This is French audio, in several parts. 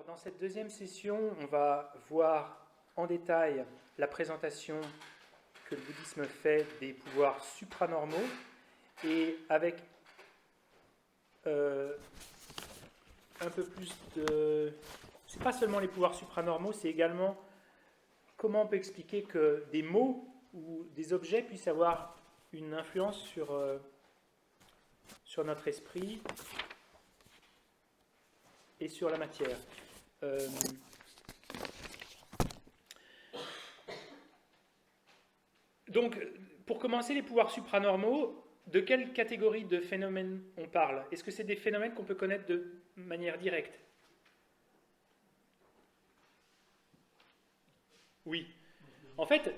Dans cette deuxième session, on va voir en détail la présentation que le bouddhisme fait des pouvoirs supranormaux et avec un peu plus de... C'est pas seulement les pouvoirs supranormaux, c'est également comment on peut expliquer que des mots ou des objets puissent avoir une influence sur notre esprit et sur la matière. Donc, pour commencer, les pouvoirs supranormaux, de quelle catégorie de phénomènes on parle? Est-ce que c'est des phénomènes qu'on peut connaître de manière directe? Oui. En fait,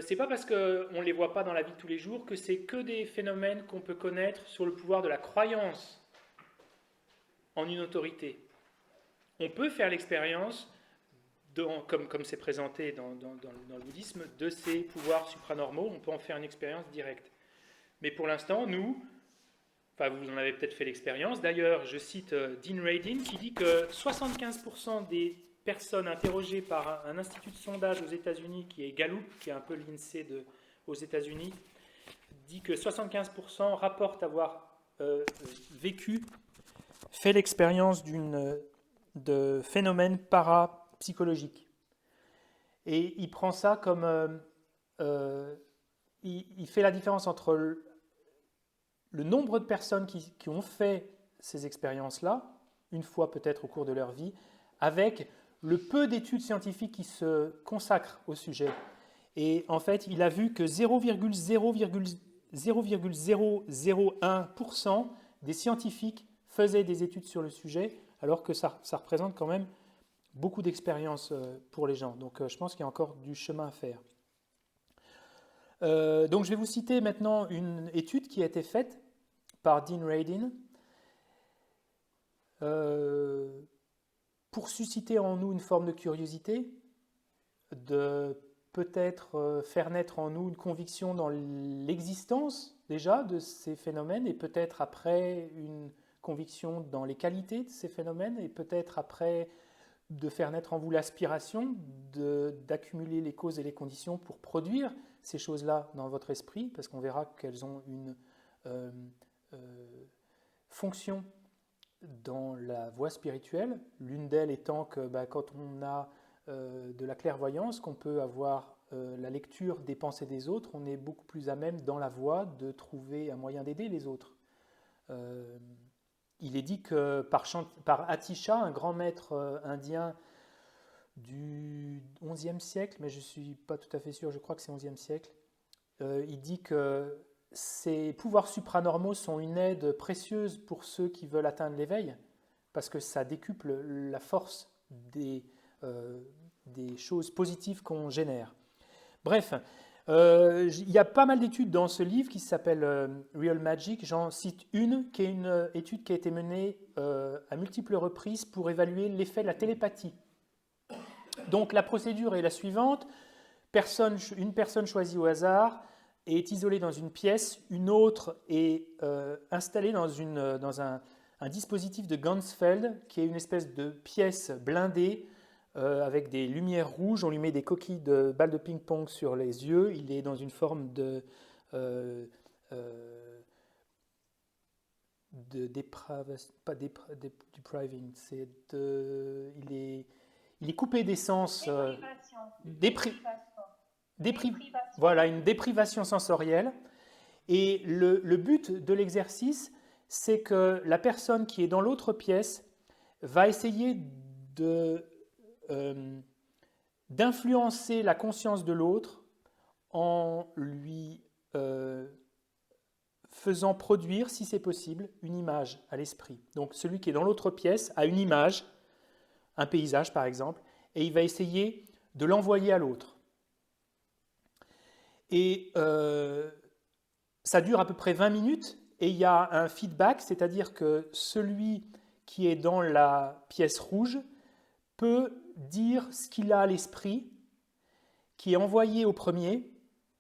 c'est pas parce qu'on ne les voit pas dans la vie de tous les jours que c'est que des phénomènes qu'on peut connaître sur le pouvoir de la croyance en une autorité. On peut faire l'expérience, comme c'est présenté dans le bouddhisme, de ces pouvoirs supranormaux, on peut en faire une expérience directe. Mais pour l'instant, nous, vous en avez peut-être fait l'expérience, d'ailleurs, je cite Dean Radin qui dit que 75% des personnes interrogées par un institut de sondage aux États-Unis, qui est Gallup, qui est un peu l'INSEE aux États-Unis, dit que 75% rapportent avoir fait l'expérience de phénomènes parapsychologiques. Et il prend ça comme... il fait la différence entre le nombre de personnes qui ont fait ces expériences-là, une fois peut-être au cours de leur vie, avec le peu d'études scientifiques qui se consacrent au sujet. Et en fait, il a vu que 0,001% des scientifiques faisaient des études sur le sujet, alors que ça représente quand même beaucoup d'expérience pour les gens. Donc je pense qu'il y a encore du chemin à faire. Donc je vais vous citer maintenant une étude qui a été faite par Dean Radin pour susciter en nous une forme de curiosité, de peut-être faire naître en nous une conviction dans l'existence déjà de ces phénomènes et peut-être après une conviction dans les qualités de ces phénomènes et peut-être après de faire naître en vous l'aspiration d'accumuler les causes et les conditions pour produire ces choses-là dans votre esprit, parce qu'on verra qu'elles ont une fonction dans la voie spirituelle. L'une d'elles étant que quand on a de la clairvoyance, qu'on peut avoir la lecture des pensées des autres, on est beaucoup plus à même dans la voie de trouver un moyen d'aider les autres. Il est dit que par Atisha, un grand maître indien du XIe siècle, mais je ne suis pas tout à fait sûr, je crois que c'est XIe siècle, il dit que ces pouvoirs supranormaux sont une aide précieuse pour ceux qui veulent atteindre l'éveil, parce que ça décuple la force des choses positives qu'on génère. Bref, il y a pas mal d'études dans ce livre qui s'appelle Real Magic. J'en cite une qui est une étude qui a été menée à multiples reprises pour évaluer l'effet de la télépathie. Donc la procédure est la suivante. Une personne choisie au hasard est isolée dans une pièce, une autre est installée dans un dispositif de Ganzfeld, qui est une espèce de pièce blindée avec des lumières rouges. On lui met des coquilles de balles de ping-pong sur les yeux. Il est dans une forme de depriving, il est coupé des sens. Voilà, une déprivation sensorielle. Et le but de l'exercice, c'est que la personne qui est dans l'autre pièce va essayer d'influencer la conscience de l'autre en lui faisant produire, si c'est possible, une image à l'esprit. Donc celui qui est dans l'autre pièce a une image, un paysage par exemple, et il va essayer de l'envoyer à l'autre. Et ça dure à peu près 20 minutes, et il y a un feedback, c'est-à-dire que celui qui est dans la pièce rouge peut dire ce qu'il a à l'esprit, qui est envoyé au premier,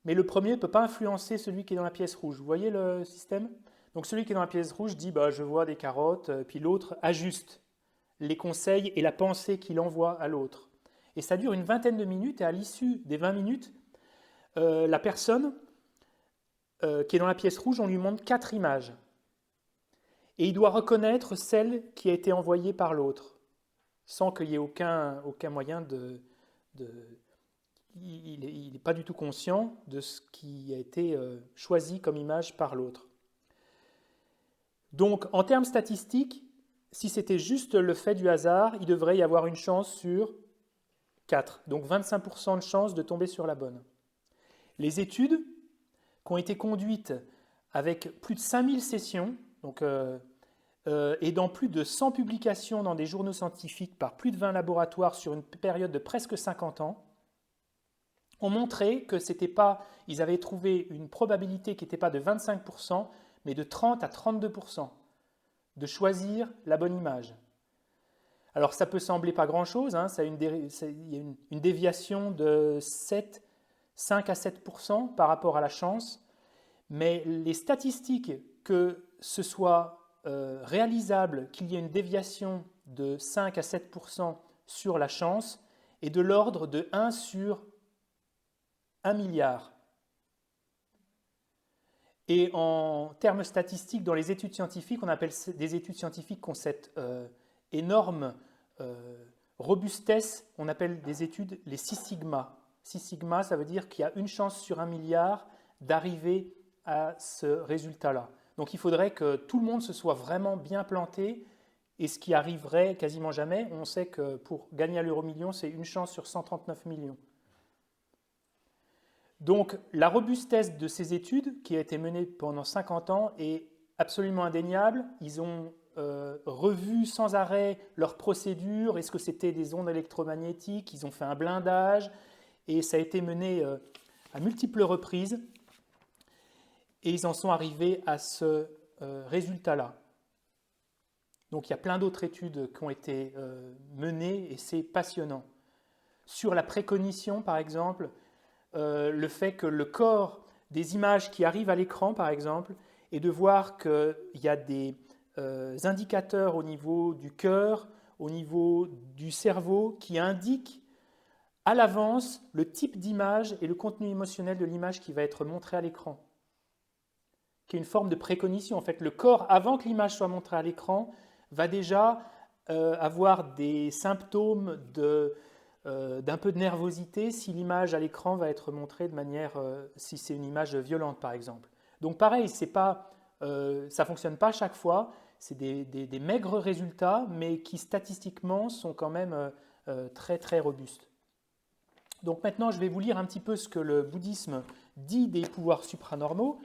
mais le premier ne peut pas influencer celui qui est dans la pièce rouge. Vous voyez le système? Donc celui qui est dans la pièce rouge dit je vois des carottes, puis l'autre ajuste les conseils et la pensée qu'il envoie à l'autre. Et ça dure une vingtaine de minutes, et à l'issue des 20 minutes, la personne qui est dans la pièce rouge, on lui montre 4 images. Et il doit reconnaître celle qui a été envoyée par l'autre, sans qu'il y ait aucun moyen il n'est pas du tout conscient de ce qui a été choisi comme image par l'autre. Donc, en termes statistiques, si c'était juste le fait du hasard, il devrait y avoir une chance sur 4. Donc 25% de chance de tomber sur la bonne. Les études qui ont été conduites avec plus de 5000 sessions, donc, et dans plus de 100 publications dans des journaux scientifiques par plus de 20 laboratoires sur une période de presque 50 ans, ont montré que c'était pas, ils avaient trouvé une probabilité qui n'était pas de 25%, mais de 30 à 32% de choisir la bonne image. Alors ça peut sembler pas grand-chose, hein, il y a une déviation de 5 à 7% par rapport à la chance, mais les statistiques que ce soit réalisable qu'il y ait une déviation de 5 à 7% sur la chance est de l'ordre de 1 sur 1 milliard. Et en termes statistiques, dans les études scientifiques, on appelle des études scientifiques qui ont cette énorme robustesse, on appelle des études les 6 sigma. 6 sigma, ça veut dire qu'il y a une chance sur 1 milliard d'arriver à ce résultat-là. Donc il faudrait que tout le monde se soit vraiment bien planté, et ce qui arriverait quasiment jamais. On sait que pour gagner à l'euro-million, c'est une chance sur 139 millions. Donc la robustesse de ces études, qui a été menée pendant 50 ans, est absolument indéniable. Ils ont revu sans arrêt leurs procédures, est-ce que c'était des ondes électromagnétiques, ils ont fait un blindage, et ça a été mené à multiples reprises, et ils en sont arrivés à ce résultat-là. Donc il y a plein d'autres études qui ont été menées, et c'est passionnant. Sur la précognition, par exemple, le fait que le corps des images qui arrivent à l'écran, par exemple, et de voir qu'il y a des indicateurs au niveau du cœur, au niveau du cerveau, qui indiquent à l'avance le type d'image et le contenu émotionnel de l'image qui va être montré à l'écran, qui est une forme de précognition. En fait, le corps, avant que l'image soit montrée à l'écran, va déjà avoir des symptômes d'un peu de nervosité si l'image à l'écran va être montrée de manière, si c'est une image violente par exemple. Donc pareil, ça ne fonctionne pas à chaque fois, c'est des maigres résultats, mais qui statistiquement sont quand même très très robustes. Donc maintenant, je vais vous lire un petit peu ce que le bouddhisme dit des pouvoirs supranormaux,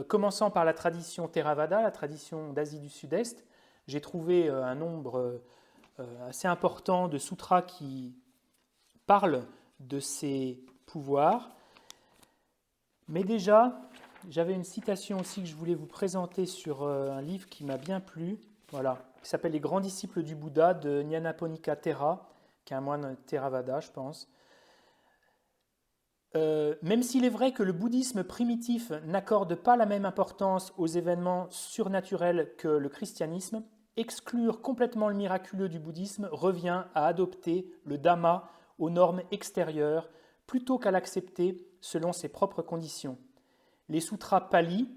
commençant par la tradition Theravada, la tradition d'Asie du Sud-Est. J'ai trouvé un nombre assez important de sutras qui parlent de ces pouvoirs. Mais déjà, j'avais une citation aussi que je voulais vous présenter sur un livre qui m'a bien plu, voilà, qui s'appelle Les grands disciples du Bouddha de Nyanaponika Thera, qui est un moine Theravada, je pense. Même s'il est vrai que le bouddhisme primitif n'accorde pas la même importance aux événements surnaturels que le christianisme, exclure complètement le miraculeux du bouddhisme revient à adopter le Dhamma aux normes extérieures plutôt qu'à l'accepter selon ses propres conditions. Les sutras Pali,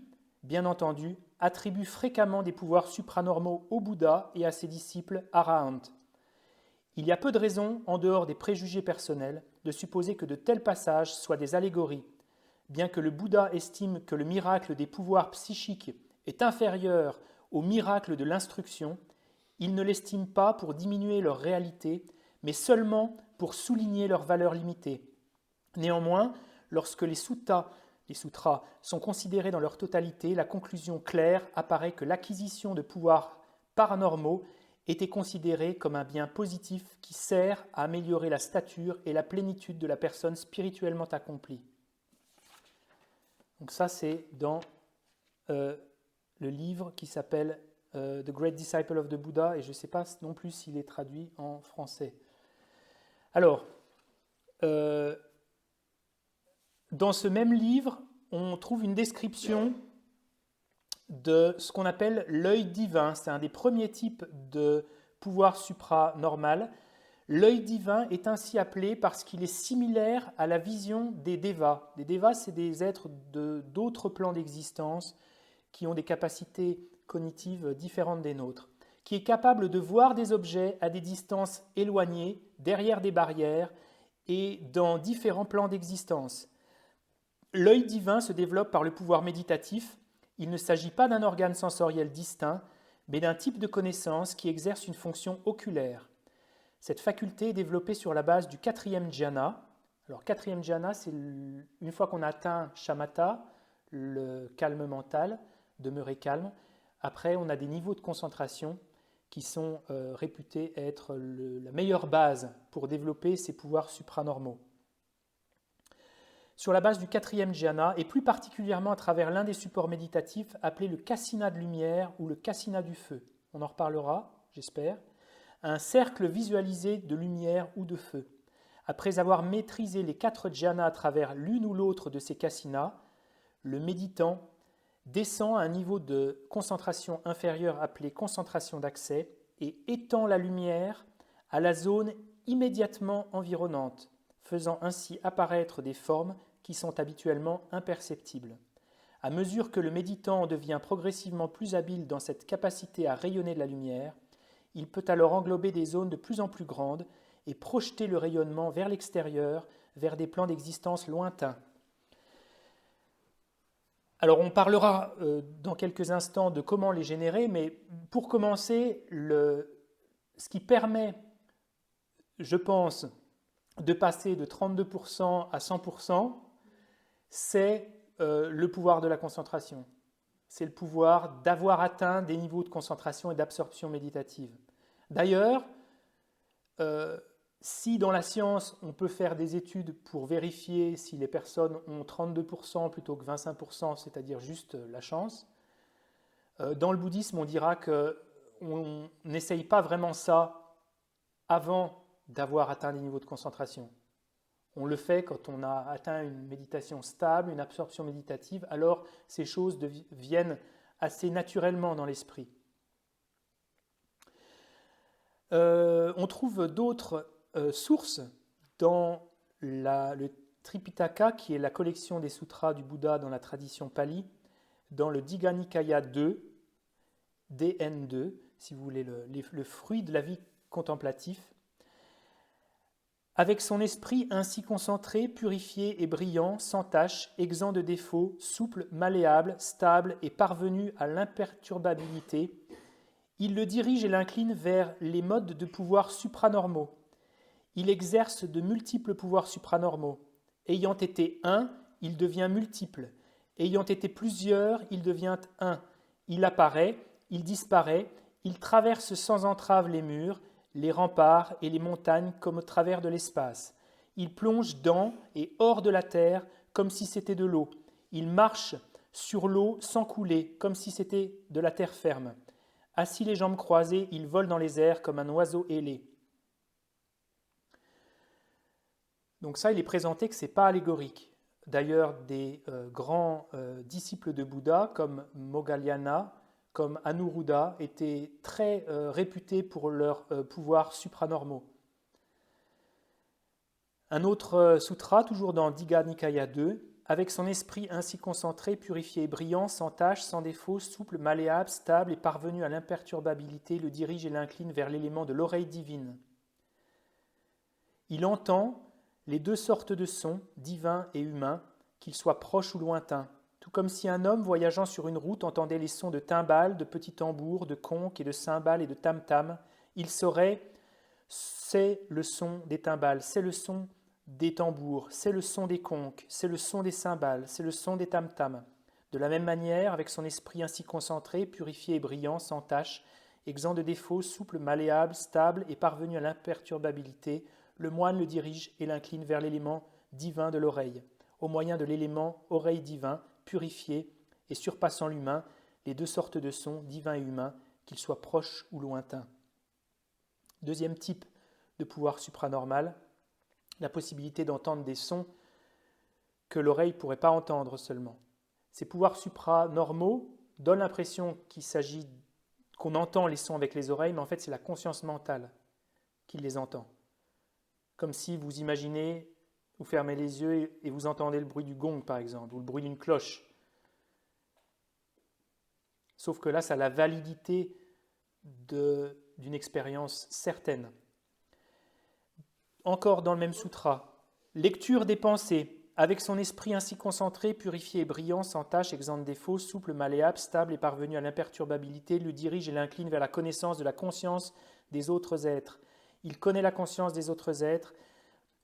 bien entendu, attribuent fréquemment des pouvoirs supranormaux au Bouddha et à ses disciples Arahant. Il y a peu de raisons, en dehors des préjugés personnels, de supposer que de tels passages soient des allégories. Bien que le Bouddha estime que le miracle des pouvoirs psychiques est inférieur au miracle de l'instruction, il ne l'estime pas pour diminuer leur réalité, mais seulement pour souligner leur valeur limitée. Néanmoins, lorsque les sutras sont considérés dans leur totalité, la conclusion claire apparaît que l'acquisition de pouvoirs paranormaux était considérée comme un bien positif qui sert à améliorer la stature et la plénitude de la personne spirituellement accomplie. Donc ça, c'est dans le livre qui s'appelle The Great Disciple of the Buddha, et je ne sais pas non plus s'il est traduit en français. Alors, dans ce même livre, on trouve une description de ce qu'on appelle l'œil divin. C'est un des premiers types de pouvoir supranormal, l'œil divin est ainsi appelé parce qu'il est similaire à la vision des devas. Les devas, c'est des êtres d'autres plans d'existence qui ont des capacités cognitives différentes des nôtres, qui est capable de voir des objets à des distances éloignées, derrière des barrières et dans différents plans d'existence. L'œil divin se développe par le pouvoir méditatif. Il ne s'agit pas d'un organe sensoriel distinct, mais d'un type de connaissance qui exerce une fonction oculaire. Cette faculté est développée sur la base du quatrième dhyana. Alors, quatrième dhyana, c'est une fois qu'on a atteint shamatha, le calme mental, demeurer calme. Après, on a des niveaux de concentration qui sont réputés être la meilleure base pour développer ces pouvoirs supranormaux. Sur la base du quatrième dhyana, et plus particulièrement à travers l'un des supports méditatifs appelé le kasina de lumière ou le kasina du feu. On en reparlera, j'espère. Un cercle visualisé de lumière ou de feu. Après avoir maîtrisé les 4 dhyānas à travers l'une ou l'autre de ces kasinas, le méditant descend à un niveau de concentration inférieur appelé concentration d'accès et étend la lumière à la zone immédiatement environnante, faisant ainsi apparaître des formes qui sont habituellement imperceptibles. À mesure que le méditant devient progressivement plus habile dans cette capacité à rayonner de la lumière, il peut alors englober des zones de plus en plus grandes et projeter le rayonnement vers l'extérieur, vers des plans d'existence lointains. Alors on parlera dans quelques instants de comment les générer, mais pour commencer, ce qui permet, je pense, de passer de 32% à 100%, c'est le pouvoir de la concentration. C'est le pouvoir d'avoir atteint des niveaux de concentration et d'absorption méditative. D'ailleurs, si dans la science, on peut faire des études pour vérifier si les personnes ont 32% plutôt que 25%, c'est-à-dire juste la chance, dans le bouddhisme, on dira qu'on n'essaye pas vraiment ça avant d'avoir atteint des niveaux de concentration. On le fait quand on a atteint une méditation stable, une absorption méditative, alors ces choses viennent assez naturellement dans l'esprit. On trouve d'autres sources dans le Tripitaka, qui est la collection des sutras du Bouddha dans la tradition pali, dans le Digha Nikaya 2, DN2, si vous voulez, le fruit de la vie contemplatif. Avec son esprit ainsi concentré, purifié et brillant, sans tache, exempt de défauts, souple, malléable, stable et parvenu à l'imperturbabilité, il le dirige et l'incline vers les modes de pouvoir supranormaux. Il exerce de multiples pouvoirs supranormaux. Ayant été un, il devient multiple. Ayant été plusieurs, il devient un. Il apparaît, il disparaît, il traverse sans entrave les murs, les remparts et les montagnes comme au travers de l'espace. Il plonge dans et hors de la terre comme si c'était de l'eau. Il marche sur l'eau sans couler, comme si c'était de la terre ferme. Assis les jambes croisées, il vole dans les airs comme un oiseau ailé. Donc ça, il est présenté que ce n'est pas allégorique. D'ailleurs, des grands disciples de Bouddha, comme Moggallana, comme Anuruddha, étaient très réputés pour leurs pouvoirs supranormaux. Un autre sutra, toujours dans Digha Nikaya 2, avec son esprit ainsi concentré, purifié et brillant, sans tache, sans défaut, souple, malléable, stable et parvenu à l'imperturbabilité, le dirige et l'incline vers l'élément de l'oreille divine. Il entend les 2 sortes de sons, divins et humains, qu'ils soient proches ou lointains, tout comme si un homme voyageant sur une route entendait les sons de timbales, de petits tambours, de conques et de cymbales et de tam-tam, il saurait « c'est le son des timbales, c'est le son des tambours, c'est le son des conques, c'est le son des cymbales, c'est le son des tam-tam. » De la même manière, avec son esprit ainsi concentré, purifié et brillant, sans tache, exempt de défauts, souple, malléable, stable et parvenu à l'imperturbabilité, le moine le dirige et l'incline vers l'élément divin de l'oreille, au moyen de l'élément oreille divin, purifié et surpassant l'humain, les 2 sortes de sons, divins et humains, qu'ils soient proches ou lointains. Deuxième type de pouvoir supranormal, la possibilité d'entendre des sons que l'oreille ne pourrait pas entendre seulement. Ces pouvoirs supranormaux donnent l'impression qu'il s'agit qu'on entend les sons avec les oreilles, mais en fait c'est la conscience mentale qui les entend. Comme si vous imaginez, vous fermez les yeux et vous entendez le bruit du gong par exemple, ou le bruit d'une cloche. Sauf que là, ça a la validité d'une expérience certaine. Encore dans le même sutra, lecture des pensées. Avec son esprit ainsi concentré, purifié et brillant, sans tache, exempt de défauts, souple, malléable, stable et parvenu à l'imperturbabilité, le dirige et l'incline vers la connaissance de la conscience des autres êtres. Il connaît la conscience des autres êtres,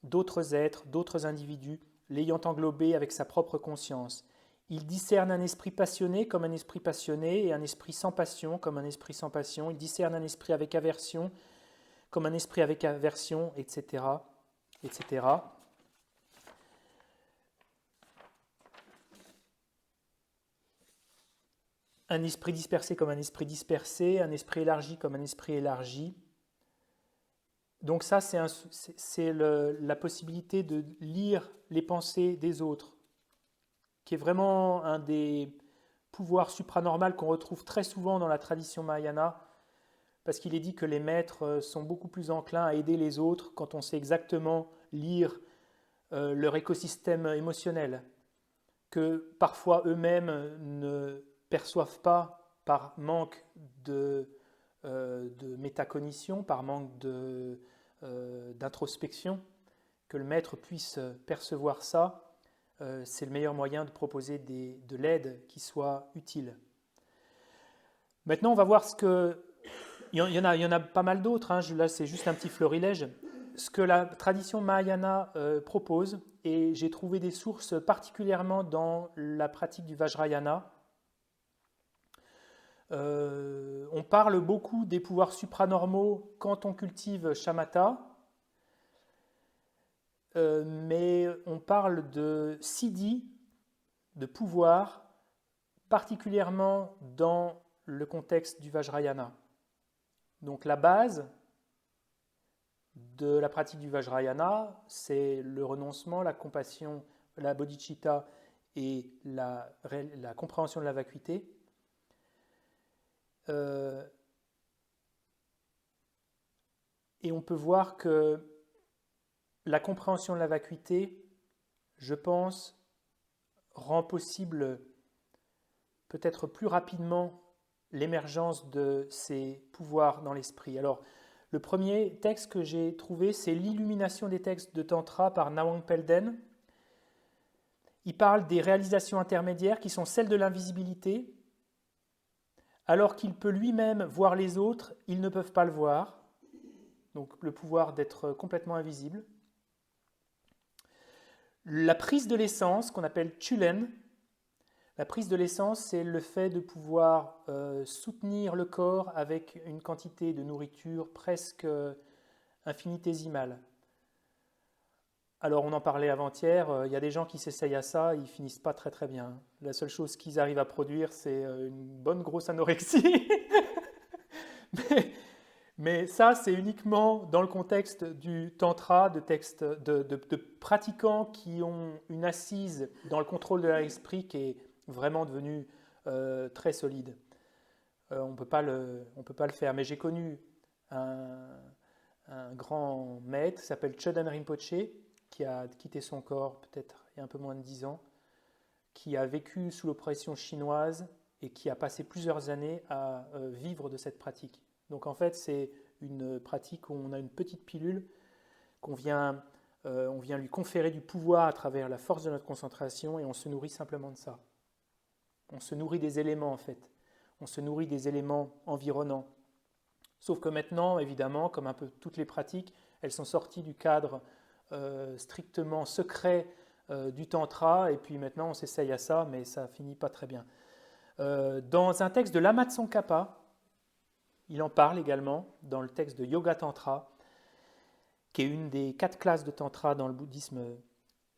d'autres individus, l'ayant englobé avec sa propre conscience. Il discerne un esprit passionné comme un esprit passionné et un esprit sans passion comme un esprit sans passion. Il discerne un esprit avec aversion comme un esprit avec aversion, etc., etc. Un esprit dispersé comme un esprit dispersé, un esprit élargi comme un esprit élargi. Donc ça, c'est la possibilité de lire les pensées des autres, qui est vraiment un des pouvoirs supranormaux qu'on retrouve très souvent dans la tradition Mahayana, parce qu'il est dit que les maîtres sont beaucoup plus enclins à aider les autres quand on sait exactement lire leur écosystème émotionnel, que parfois eux-mêmes ne perçoivent pas par manque de métacognition, par manque d'introspection, que le maître puisse percevoir ça, c'est le meilleur moyen de proposer de l'aide qui soit utile. Maintenant, on va voir ce que... Il y en a pas mal d'autres, hein, là c'est juste un petit florilège. Ce que la tradition Mahayana propose, et j'ai trouvé des sources particulièrement dans la pratique du Vajrayana. On parle beaucoup des pouvoirs supranormaux quand on cultive shamatha, mais on parle de siddhi, de pouvoir, particulièrement dans le contexte du Vajrayana. Donc la base de la pratique du Vajrayana, c'est le renoncement, la compassion, la bodhicitta et la compréhension de la vacuité. Et on peut voir que la compréhension de la vacuité, je pense, rend possible peut-être plus rapidement l'émergence de ces pouvoirs dans l'esprit. Alors, le premier texte que j'ai trouvé, c'est l'illumination des textes de Tantra par Nawang Pelden. Il parle des réalisations intermédiaires qui sont celles de l'invisibilité. Alors qu'il peut lui-même voir les autres, ils ne peuvent pas le voir. Donc le pouvoir d'être complètement invisible. La prise de l'essence, qu'on appelle Chulen. La prise de l'essence, c'est le fait de pouvoir soutenir le corps avec une quantité de nourriture presque infinitésimale. Alors on en parlait avant-hier, il y a des gens qui s'essayent à ça, ils finissent pas très très bien. La seule chose qu'ils arrivent à produire, c'est une bonne grosse anorexie. Mais ça, c'est uniquement dans le contexte du tantra, de textes, de pratiquants qui ont une assise dans le contrôle de leur esprit qui est vraiment devenue très solide. On ne peut pas le faire. Mais j'ai connu un grand maître qui s'appelle Choden Rinpoche, qui a quitté son corps peut-être il y a un peu moins de 10 ans, qui a vécu sous l'oppression chinoise et qui a passé plusieurs années à vivre de cette pratique. Donc en fait, c'est une pratique où on a une petite pilule on vient lui conférer du pouvoir à travers la force de notre concentration et on se nourrit simplement de ça. On se nourrit des éléments en fait. On se nourrit des éléments environnants. Sauf que maintenant, évidemment, comme un peu toutes les pratiques, elles sont sorties du cadre strictement secret du tantra et puis maintenant on s'essaye à ça, mais ça finit pas très bien. Dans un texte de Lama Tsongkhapa, il en parle également dans le texte de Yoga Tantra, qui est une des 4 classes de Tantra dans le bouddhisme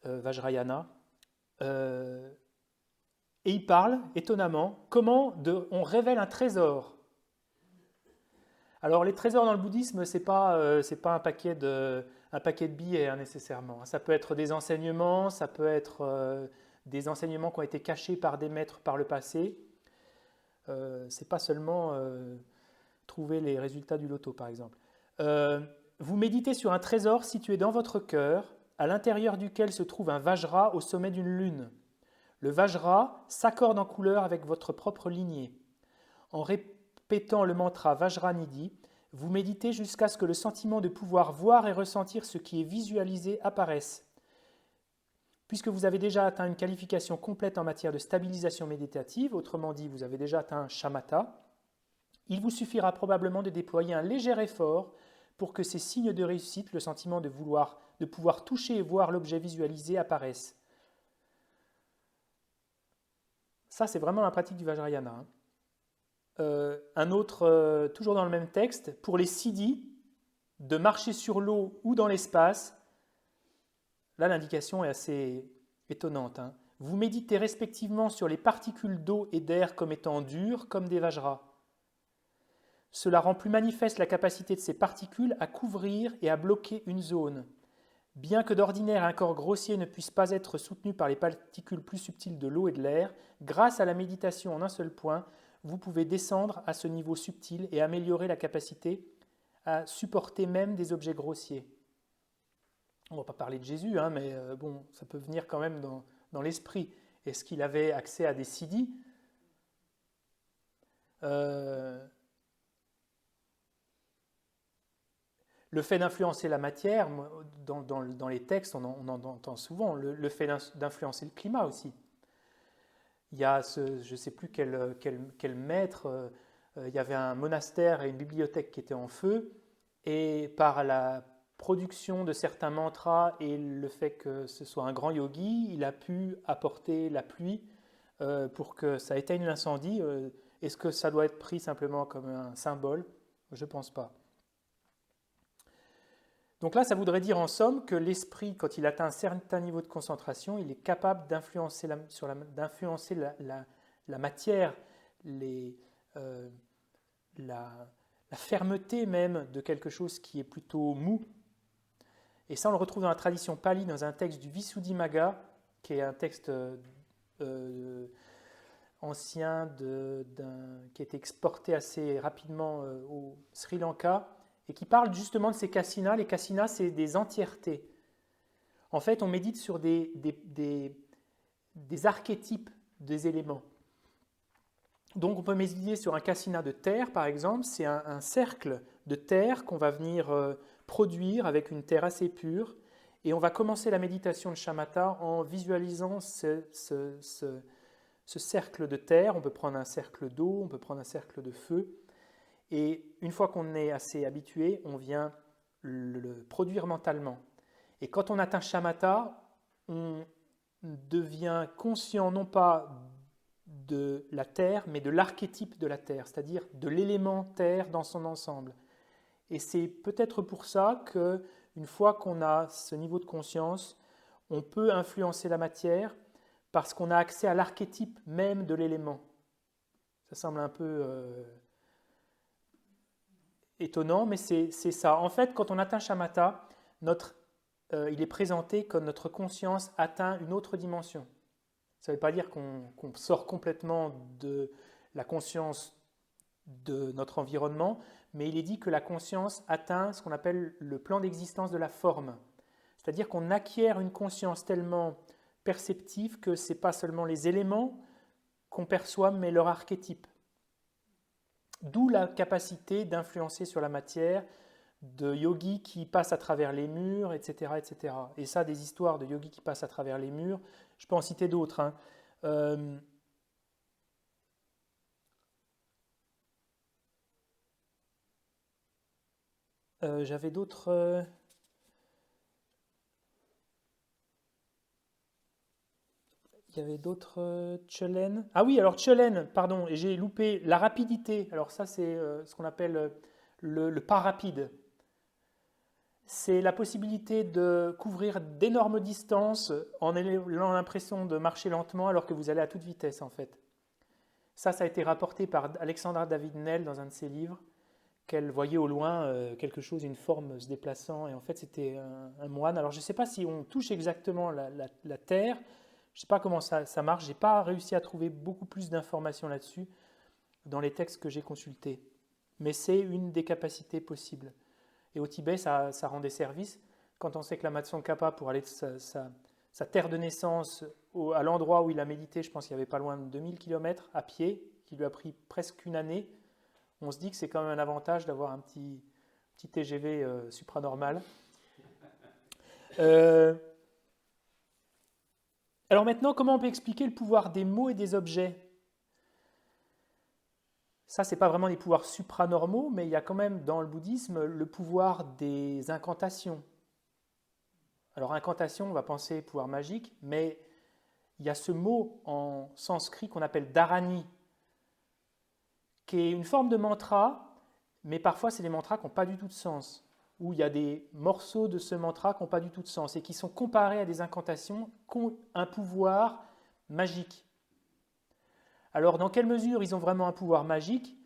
Vajrayana. Et il parle, étonnamment, comment on révèle un trésor. Alors les trésors dans le bouddhisme, c'est pas un paquet de billets hein, nécessairement. Ça peut être des enseignements, ça peut être des enseignements qui ont été cachés par des maîtres par le passé. C'est pas seulement trouver les résultats du loto, par exemple. Vous méditez sur un trésor situé dans votre cœur, à l'intérieur duquel se trouve un Vajra au sommet d'une lune. Le Vajra s'accorde en couleur avec votre propre lignée. En répétant le mantra Vajranidhi, vous méditez jusqu'à ce que le sentiment de pouvoir voir et ressentir ce qui est visualisé apparaisse. Puisque vous avez déjà atteint une qualification complète en matière de stabilisation méditative, autrement dit, vous avez déjà atteint shamatha, il vous suffira probablement de déployer un léger effort pour que ces signes de réussite, le sentiment de pouvoir toucher et voir l'objet visualisé apparaissent. Ça, c'est vraiment la pratique du Vajrayana. Hein. Un autre, toujours dans le même texte, pour les siddhis, de marcher sur l'eau ou dans l'espace, là l'indication est assez étonnante. Hein. Vous méditez respectivement sur les particules d'eau et d'air comme étant dures, comme des vajras. Cela rend plus manifeste la capacité de ces particules à couvrir et à bloquer une zone. Bien que d'ordinaire un corps grossier ne puisse pas être soutenu par les particules plus subtiles de l'eau et de l'air, grâce à la méditation en un seul point, vous pouvez descendre à ce niveau subtil et améliorer la capacité à supporter même des objets grossiers. On ne va pas parler de Jésus, hein, mais bon, ça peut venir quand même dans l'esprit. Est-ce qu'il avait accès à des siddhis Le fait d'influencer la matière, dans les textes, on en entend souvent, le fait d'influencer le climat aussi. Il y a je ne sais plus quel maître, il y avait un monastère et une bibliothèque qui étaient en feu, et par la production de certains mantras et le fait que ce soit un grand yogi, il a pu apporter la pluie pour que ça éteigne l'incendie. Est-ce que ça doit être pris simplement comme un symbole? Je ne pense pas. Donc là, ça voudrait dire en somme que l'esprit, quand il atteint un certain niveau de concentration, il est capable d'influencer la matière, la fermeté même de quelque chose qui est plutôt mou. Et ça, on le retrouve dans la tradition pali, dans un texte du Visuddhimagga, qui est un texte ancien qui a été exporté assez rapidement au Sri Lanka, et qui parle justement de ces kasinas. Les kasinas, c'est des entièretés. En fait, on médite sur des archétypes des éléments. Donc, on peut méditer sur un kasina de terre, par exemple. C'est un cercle de terre qu'on va venir produire avec une terre assez pure. Et on va commencer la méditation de shamatha en visualisant ce cercle de terre. On peut prendre un cercle d'eau, on peut prendre un cercle de feu. Et une fois qu'on est assez habitué, on vient le produire mentalement. Et quand on atteint shamatha, on devient conscient non pas de la terre, mais de l'archétype de la terre, c'est-à-dire de l'élément terre dans son ensemble. Et c'est peut-être pour ça qu'une fois qu'on a ce niveau de conscience, on peut influencer la matière parce qu'on a accès à l'archétype même de l'élément. Ça semble un peu étonnant, mais c'est ça. En fait, quand on atteint shamatha, il est présenté comme notre conscience atteint une autre dimension. Ça ne veut pas dire qu'on sort complètement de la conscience de notre environnement, mais il est dit que la conscience atteint ce qu'on appelle le plan d'existence de la forme. C'est-à-dire qu'on acquiert une conscience tellement perceptive que ce n'est pas seulement les éléments qu'on perçoit, mais leur archétype. D'où la capacité d'influencer sur la matière de yogis qui passent à travers les murs, etc., etc. Et ça, des histoires de yogis qui passent à travers les murs, je peux en citer d'autres. Hein. J'avais d'autres... Il y avait d'autres Cholen. Ah oui, alors Cholen, pardon, et j'ai loupé la rapidité. Alors ça, c'est ce qu'on appelle le pas rapide. C'est la possibilité de couvrir d'énormes distances en ayant l'impression de marcher lentement alors que vous allez à toute vitesse en fait. Ça a été rapporté par Alexandra David-Nel dans un de ses livres, qu'elle voyait au loin quelque chose, une forme se déplaçant, et en fait c'était un moine. Alors je ne sais pas si on touche exactement la terre, je ne sais pas comment ça marche, je n'ai pas réussi à trouver beaucoup plus d'informations là-dessus dans les textes que j'ai consultés. mais c'est une des capacités possibles. Et au Tibet, ça rend des services. Quand on sait que la Tsongkhapa, pour aller de sa terre de naissance à l'endroit où il a médité, je pense qu'il y avait pas loin de 2000 km à pied, qui lui a pris presque une année, on se dit que c'est quand même un avantage d'avoir un petit TGV supranormal. Alors maintenant, comment on peut expliquer le pouvoir des mots et des objets? Ça, ce n'est pas vraiment des pouvoirs supranormaux, mais il y a quand même dans le bouddhisme le pouvoir des incantations. Alors incantation, on va penser pouvoir magique, mais il y a ce mot en sanskrit qu'on appelle dharani, qui est une forme de mantra, mais parfois c'est des mantras qui n'ont pas du tout de sens, où il y a des morceaux de ce mantra qui n'ont pas du tout de sens et qui sont comparés à des incantations qui ont un pouvoir magique. Alors dans quelle mesure ils ont vraiment un pouvoir magique?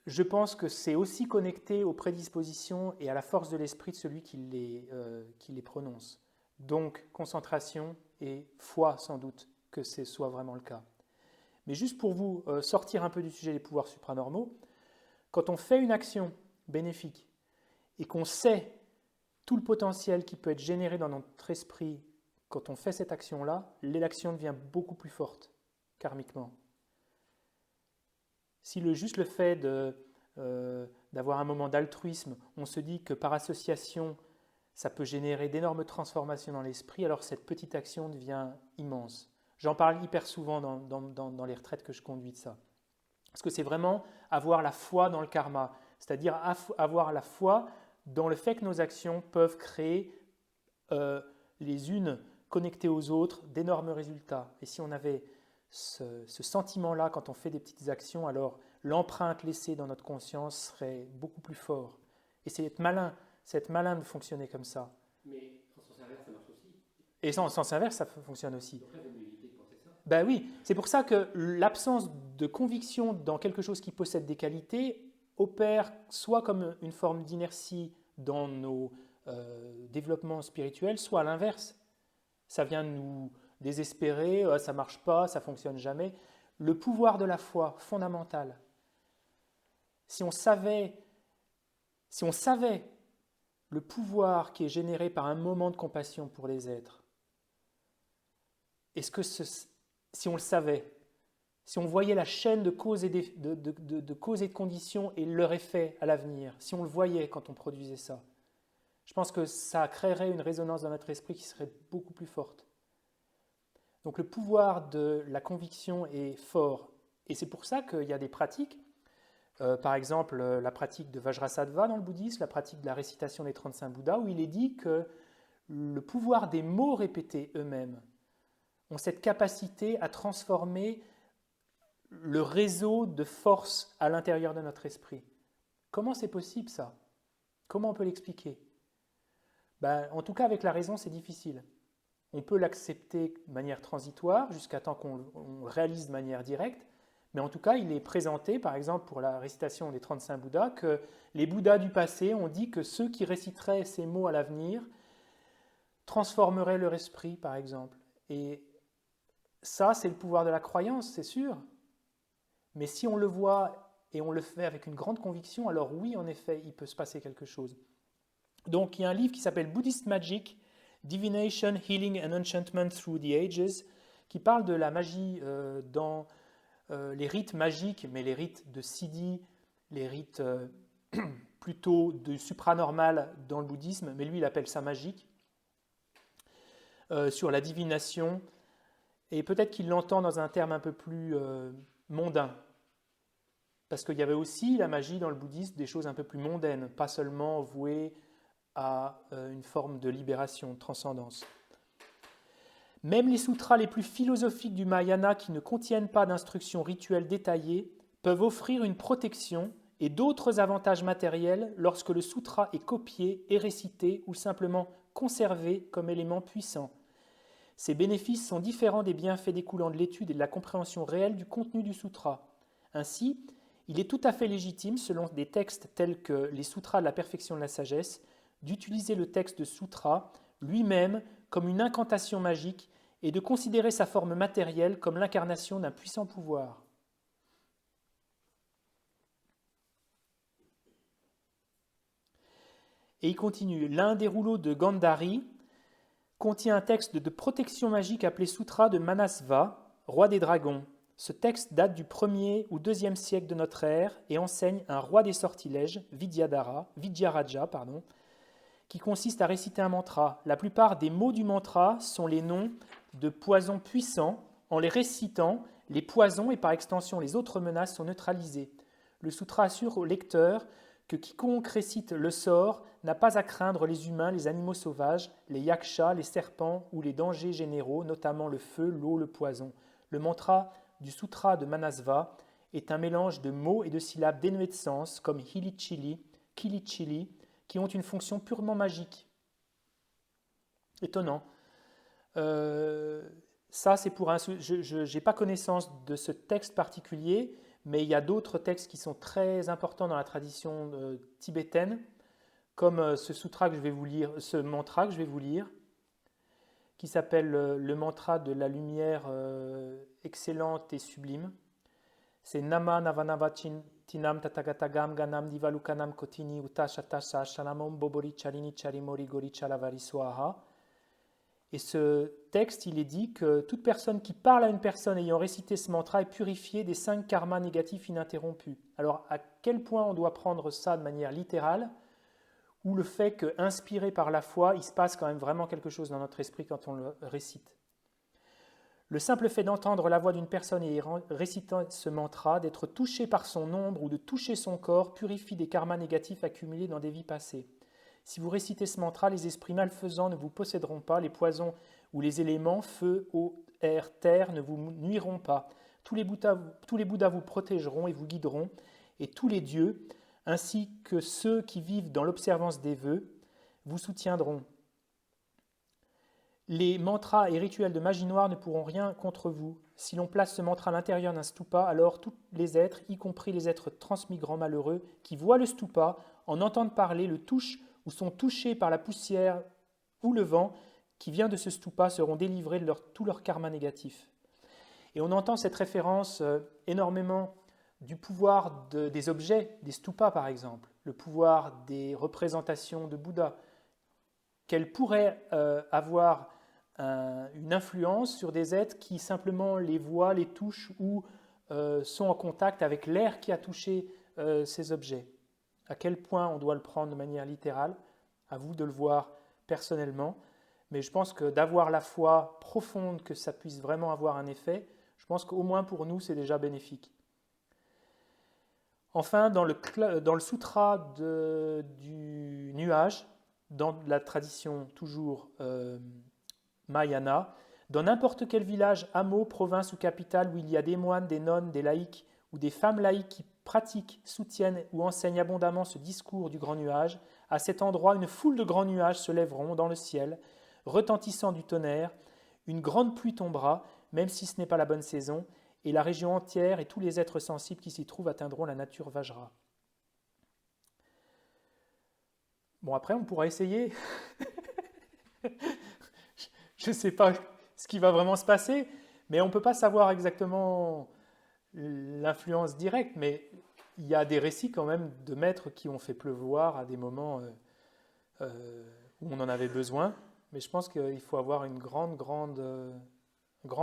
Je pense que c'est aussi connecté aux prédispositions et à la force de l'esprit de celui qui les prononce. Donc concentration et foi sans doute que ce soit vraiment le cas. Mais juste pour vous sortir un peu du sujet des pouvoirs supranormaux, quand on fait une action bénéfique et qu'on sait tout le potentiel qui peut être généré dans notre esprit quand on fait cette action-là, l'action devient beaucoup plus forte karmiquement. Si juste le fait d'avoir un moment d'altruisme, on se dit que par association, ça peut générer d'énormes transformations dans l'esprit, alors cette petite action devient immense. J'en parle hyper souvent dans les retraites que je conduis de ça. Parce que c'est vraiment avoir la foi dans le karma, c'est-à-dire avoir la foi dans le fait que nos actions peuvent créer les unes connectées aux autres d'énormes résultats. Et si on avait ce sentiment-là quand on fait des petites actions, alors l'empreinte laissée dans notre conscience serait beaucoup plus fort. Et c'est être malin de fonctionner comme ça. Mais en sens inverse, ça marche aussi. Et en sens inverse, ça fonctionne aussi. Donc là, il vaut mieux éviter de penser ça. Ben oui, c'est pour ça que l'absence de conviction dans quelque chose qui possède des qualités opère soit comme une forme d'inertie dans nos développements spirituels, soit à l'inverse. Ça vient nous désespérer, ça ne marche pas, ça ne fonctionne jamais. Le pouvoir de la foi, fondamental. Si on savait le pouvoir qui est généré par un moment de compassion pour les êtres, si on le savait, si on voyait la chaîne de causes et de conditions et leur effet à l'avenir, si on le voyait quand on produisait ça, je pense que ça créerait une résonance dans notre esprit qui serait beaucoup plus forte. Donc le pouvoir de la conviction est fort. Et c'est pour ça qu'il y a des pratiques, par exemple la pratique de Vajrasattva dans le bouddhisme, la pratique de la récitation des 35 Bouddhas, où il est dit que le pouvoir des mots répétés eux-mêmes ont cette capacité à transformer le réseau de force à l'intérieur de notre esprit. Comment c'est possible ça? Comment on peut l'expliquer? En tout cas, avec la raison, c'est difficile. On peut l'accepter de manière transitoire jusqu'à temps qu'on le réalise de manière directe, mais en tout cas, il est présenté, par exemple, pour la récitation des 35 Bouddhas, que les Bouddhas du passé ont dit que ceux qui réciteraient ces mots à l'avenir transformeraient leur esprit, par exemple. Et ça, c'est le pouvoir de la croyance, c'est sûr. Mais si on le voit et on le fait avec une grande conviction, alors oui, en effet, il peut se passer quelque chose. Donc, il y a un livre qui s'appelle Buddhist Magic, Divination, Healing and Enchantment Through the Ages, qui parle de la magie dans les rites magiques, mais les rites de Siddhi, les rites plutôt de supranormal dans le bouddhisme, mais lui, il appelle ça magique, sur la divination, et peut-être qu'il l'entend dans un terme un peu plus mondain. Parce qu'il y avait aussi la magie dans le bouddhisme, des choses un peu plus mondaines, pas seulement vouées à une forme de libération, de transcendance. Même les sutras les plus philosophiques du Mahayana qui ne contiennent pas d'instructions rituelles détaillées peuvent offrir une protection et d'autres avantages matériels lorsque le sutra est copié et récité ou simplement conservé comme élément puissant. Ces bénéfices sont différents des bienfaits découlant de l'étude et de la compréhension réelle du contenu du sutra. Ainsi, il est tout à fait légitime, selon des textes tels que les sutras de la perfection de la sagesse, d'utiliser le texte de sutra lui-même comme une incantation magique et de considérer sa forme matérielle comme l'incarnation d'un puissant pouvoir. Et il continue. L'un des rouleaux de Gandhari contient un texte de protection magique appelé Sutra de Manasva, roi des dragons. Ce texte date du 1er ou 2e siècle de notre ère et enseigne un roi des sortilèges, Vidyaraja, qui consiste à réciter un mantra. La plupart des mots du mantra sont les noms de poisons puissants. En les récitant, les poisons et par extension les autres menaces sont neutralisés. Le sutra assure au lecteur que quiconque récite le sort n'a pas à craindre les humains, les animaux sauvages, les yakshas, les serpents ou les dangers généraux, notamment le feu, l'eau, le poison. Le mantra du sutra de Manasva est un mélange de mots et de syllabes dénués de sens, comme hilichili, kilichili, qui ont une fonction purement magique. Étonnant. Ça, c'est pour un. Je n'ai pas connaissance de ce texte particulier, mais il y a d'autres textes qui sont très importants dans la tradition tibétaine, comme ce sutra que je vais vous lire, ce mantra que je vais vous lire, qui s'appelle le mantra de la lumière excellente et sublime. C'est Nama Navanava Tinam Tathagatagam Ganam Divalukanam Kotini Utashata Shanamom Bobori Charini Charimori Gori Chalavari Swaha. Et ce texte, il est dit que toute personne qui parle à une personne ayant récité ce mantra est purifiée des 5 karmas négatifs ininterrompus. Alors, à quel point on doit prendre ça de manière littérale, ou le fait que, inspiré par la foi, il se passe quand même vraiment quelque chose dans notre esprit quand on le récite. Le simple fait d'entendre la voix d'une personne et récitant ce mantra, d'être touché par son ombre ou de toucher son corps, purifie des karmas négatifs accumulés dans des vies passées. Si vous récitez ce mantra, les esprits malfaisants ne vous posséderont pas, les poisons ou les éléments, feu, eau, air, terre, ne vous nuiront pas. Tous les Bouddhas vous protégeront et vous guideront, et tous les dieux, ainsi que ceux qui vivent dans l'observance des vœux, vous soutiendront. Les mantras et rituels de magie noire ne pourront rien contre vous. Si l'on place ce mantra à l'intérieur d'un stupa, alors tous les êtres, y compris les êtres transmigrants malheureux, qui voient le stupa, en entendent parler, le touchent ou sont touchés par la poussière ou le vent qui vient de ce stupa, seront délivrés de tout leur karma négatif. Et on entend cette référence énormément du pouvoir des objets, des stupas par exemple, le pouvoir des représentations de Bouddha, qu'elles pourraient avoir une influence sur des êtres qui simplement les voient, les touchent ou sont en contact avec l'air qui a touché ces objets. À quel point on doit le prendre de manière littérale, à vous de le voir personnellement, mais je pense que d'avoir la foi profonde que ça puisse vraiment avoir un effet, je pense qu'au moins pour nous c'est déjà bénéfique. Enfin, dans le sutra du nuage, dans la tradition toujours Mahayana, dans n'importe quel village, hameau, province ou capitale où il y a des moines, des nonnes, des laïcs ou des femmes laïques qui pratiquent, soutiennent ou enseignent abondamment ce discours du grand nuage, à cet endroit, une foule de grands nuages se lèveront dans le ciel, retentissant du tonnerre, une grande pluie tombera, même si ce n'est pas la bonne saison, et la région entière et tous les êtres sensibles qui s'y trouvent atteindront la nature Vajra. Bon, après, on pourra essayer. Je ne sais pas ce qui va vraiment se passer, mais on ne peut pas savoir exactement l'influence directe, mais il y a des récits quand même de maîtres qui ont fait pleuvoir à des moments où on en avait besoin, mais je pense qu'il faut avoir un grand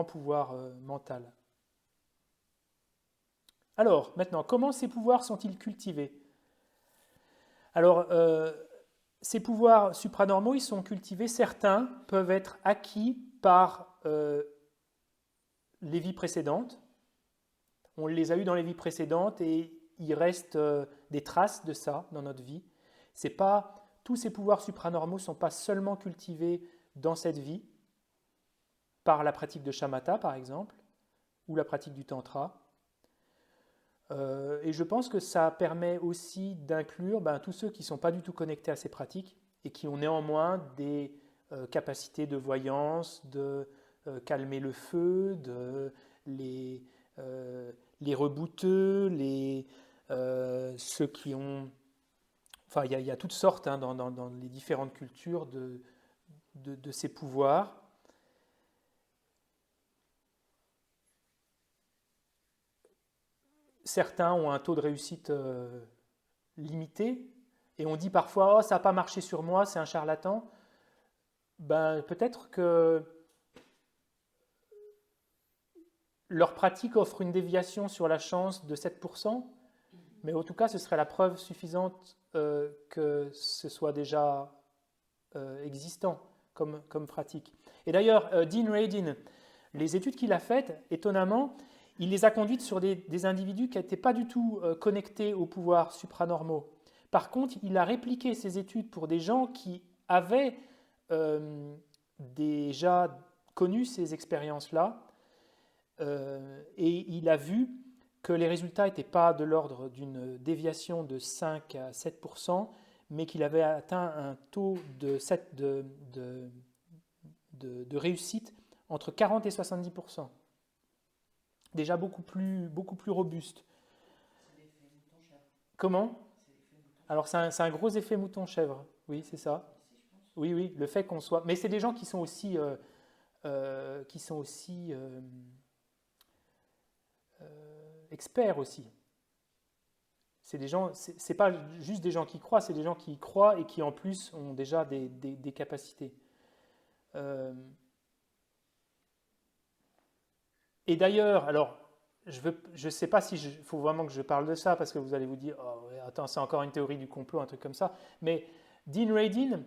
pouvoir mental. Alors, maintenant, comment ces pouvoirs sont-ils cultivés? Alors, ces pouvoirs supranormaux, ils sont cultivés, certains peuvent être acquis par les vies précédentes. On les a eus dans les vies précédentes et il reste des traces de ça dans notre vie. Tous ces pouvoirs supranormaux ne sont pas seulement cultivés dans cette vie, par la pratique de shamatha par exemple, ou la pratique du tantra. Et je pense que ça permet aussi d'inclure tous ceux qui ne sont pas du tout connectés à ces pratiques et qui ont néanmoins des capacités de voyance, de calmer le feu, les rebouteux, ceux qui ont... Enfin, il y a toutes sortes dans les différentes cultures de ces pouvoirs. Certains ont un taux de réussite limité et on dit parfois « Oh, ça n'a pas marché sur moi, c'est un charlatan », ben, peut-être que leur pratique offre une déviation sur la chance de 7%, mais en tout cas, ce serait la preuve suffisante que ce soit déjà existant comme pratique. Et d'ailleurs, Dean Radin, les études qu'il a faites, étonnamment, il les a conduites sur des individus qui n'étaient pas du tout connectés aux pouvoirs supranormaux. Par contre, il a répliqué ces études pour des gens qui avaient déjà connu ces expériences-là, et il a vu que les résultats n'étaient pas de l'ordre d'une déviation de 5 à 7%, mais qu'il avait atteint un taux de réussite entre 40 et 70%. Déjà beaucoup plus robuste. C'est l'effet mouton-chèvre. Comment? C'est l'effet mouton-chèvre. Alors c'est un gros effet mouton-chèvre, oui, c'est ça. Ici, je pense. Oui, oui, le fait qu'on soit... Mais c'est des gens qui sont aussi... experts aussi. C'est des gens, c'est pas juste des gens qui croient, c'est des gens qui croient et qui en plus ont déjà des capacités. Et d'ailleurs, alors, je sais pas si il faut vraiment que je parle de ça parce que vous allez vous dire, oh, ouais, attends, c'est encore une théorie du complot, un truc comme ça. Mais Dean Radin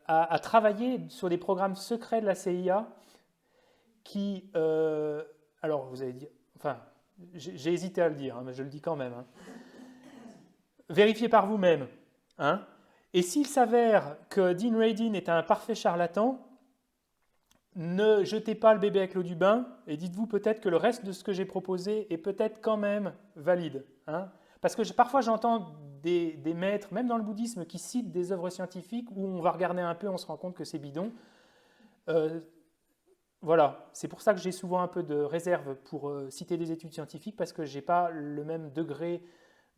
a travaillé sur des programmes secrets de la CIA qui, alors vous allez dire, enfin, j'ai hésité à le dire, hein, mais je le dis quand même. Hein. Vérifiez par vous-même. Hein. Et s'il s'avère que Dean Radin est un parfait charlatan, ne jetez pas le bébé avec l'eau du bain et dites-vous peut-être que le reste de ce que j'ai proposé est peut-être quand même valide. Hein. Parce que parfois j'entends des maîtres, même dans le bouddhisme, qui citent des œuvres scientifiques où on va regarder un peu, on se rend compte que c'est bidon. Voilà, c'est pour ça que j'ai souvent un peu de réserve pour citer des études scientifiques parce que je n'ai pas le même degré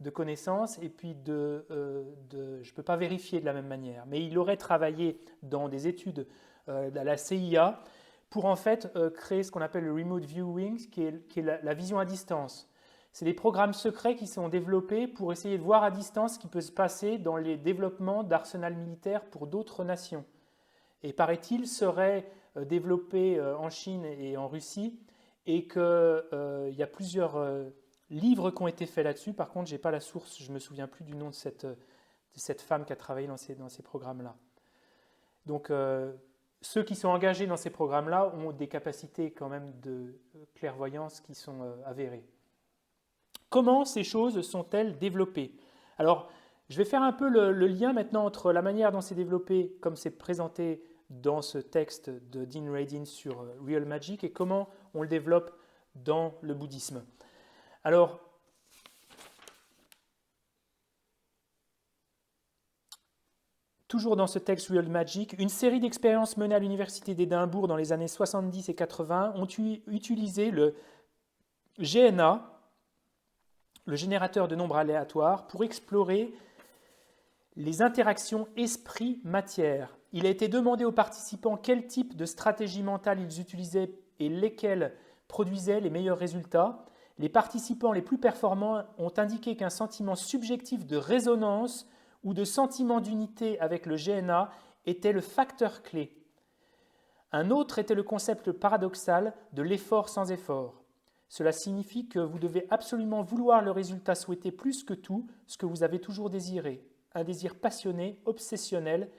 de connaissance et puis je ne peux pas vérifier de la même manière. Mais il aurait travaillé dans des études à la CIA pour en fait créer ce qu'on appelle le remote viewing, qui est la vision à distance. C'est des programmes secrets qui sont développés pour essayer de voir à distance ce qui peut se passer dans les développements d'arsenal militaires pour d'autres nations. Et paraît-il, serait développé en Chine et en Russie et qu'il y a plusieurs livres qui ont été faits là-dessus. Par contre, je n'ai pas la source, je ne me souviens plus du nom de cette femme qui a travaillé dans ces programmes-là. Donc, ceux qui sont engagés dans ces programmes-là ont des capacités quand même de clairvoyance qui sont avérées. Comment ces choses sont-elles développées? Alors, je vais faire un peu le lien maintenant entre la manière dont c'est développé, comme c'est présenté dans ce texte de Dean Radin sur Real Magic, et comment on le développe dans le bouddhisme. Alors, toujours dans ce texte Real Magic, une série d'expériences menées à l'université d'Édimbourg dans les années 70 et 80 ont utilisé le GNA, le générateur de nombres aléatoires, pour explorer les interactions esprit-matière. Il a été demandé aux participants quel type de stratégie mentale ils utilisaient et lesquels produisaient les meilleurs résultats. Les participants les plus performants ont indiqué qu'un sentiment subjectif de résonance ou de sentiment d'unité avec le GNA était le facteur clé. Un autre était le concept paradoxal de l'effort sans effort. Cela signifie que vous devez absolument vouloir le résultat souhaité plus que tout ce que vous avez toujours désiré. Un désir passionné, obsessionnel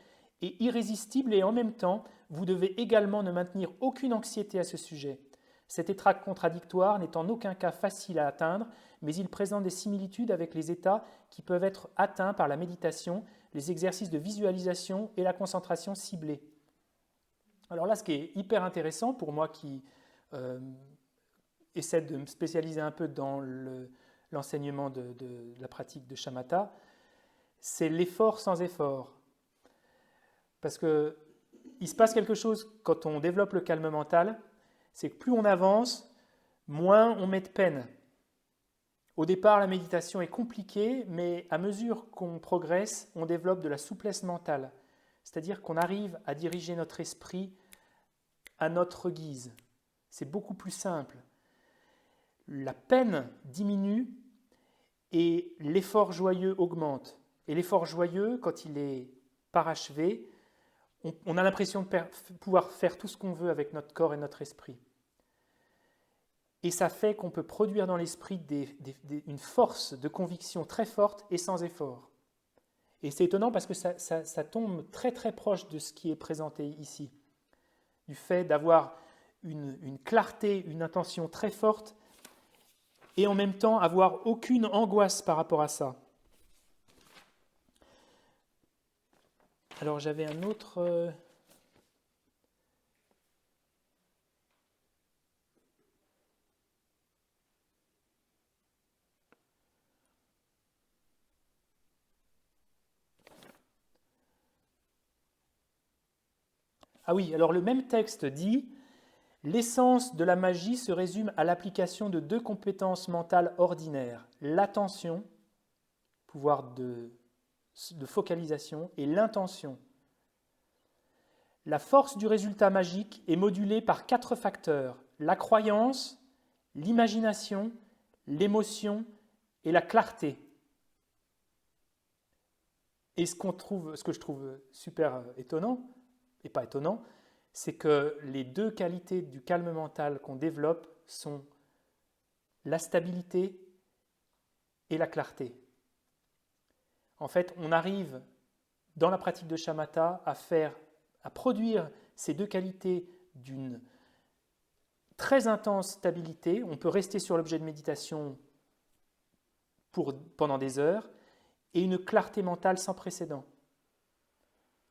et irrésistible, et en même temps, vous devez également ne maintenir aucune anxiété à ce sujet. Cet état contradictoire n'est en aucun cas facile à atteindre, mais il présente des similitudes avec les états qui peuvent être atteints par la méditation, les exercices de visualisation et la concentration ciblée. Alors là, ce qui est hyper intéressant pour moi qui essaie de me spécialiser un peu dans l'enseignement de la pratique de shamatha, c'est l'effort sans effort. Parce qu'il se passe quelque chose quand on développe le calme mental, c'est que plus on avance, moins on met de peine. Au départ, la méditation est compliquée, mais à mesure qu'on progresse, on développe de la souplesse mentale. C'est-à-dire qu'on arrive à diriger notre esprit à notre guise. C'est beaucoup plus simple. La peine diminue et l'effort joyeux augmente. Et l'effort joyeux, quand il est parachevé, on a l'impression de pouvoir faire tout ce qu'on veut avec notre corps et notre esprit. Et ça fait qu'on peut produire dans l'esprit une force de conviction très forte et sans effort. Et c'est étonnant parce que ça tombe très très proche de ce qui est présenté ici. Du fait d'avoir une clarté, une intention très forte et en même temps avoir aucune angoisse par rapport à ça. Alors j'avais un autre... Ah oui, alors le même texte dit « L'essence de la magie se résume à l'application de deux compétences mentales ordinaires, l'attention, pouvoir de focalisation, et l'intention. La force du résultat magique est modulée par 4 facteurs, la croyance, l'imagination, l'émotion et la clarté. » Et ce que je trouve super étonnant, et pas étonnant, c'est que les deux qualités du calme mental qu'on développe sont la stabilité et la clarté. En fait, on arrive dans la pratique de shamatha à produire ces deux qualités d'une très intense stabilité. On peut rester sur l'objet de méditation pendant des heures et une clarté mentale sans précédent,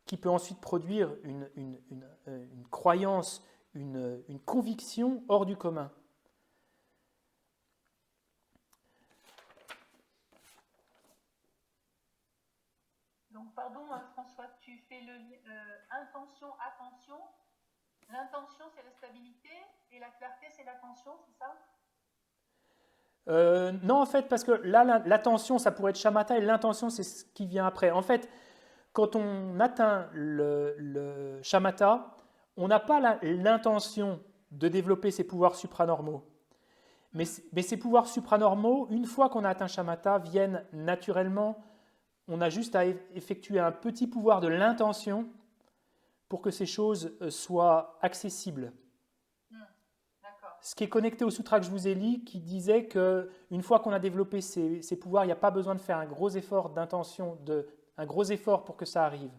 qui peut ensuite produire une croyance, une conviction hors du commun. Donc, pardon, François, tu fais intention, attention. L'intention, c'est la stabilité et la clarté, c'est l'attention, c'est ça? Non, en fait, parce que là, l'attention, ça pourrait être shamatha et l'intention, c'est ce qui vient après. En fait, quand on atteint le shamatha, on n'a pas l'intention de développer ses pouvoirs supranormaux. Mais ces pouvoirs supranormaux, une fois qu'on a atteint shamatha, viennent naturellement. On a juste à effectuer un petit pouvoir de l'intention pour que ces choses soient accessibles. Ce qui est connecté au sutra que je vous ai lu, qui disait qu'une fois qu'on a développé ces pouvoirs, il n'y a pas besoin de faire un gros effort d'intention, un gros effort pour que ça arrive.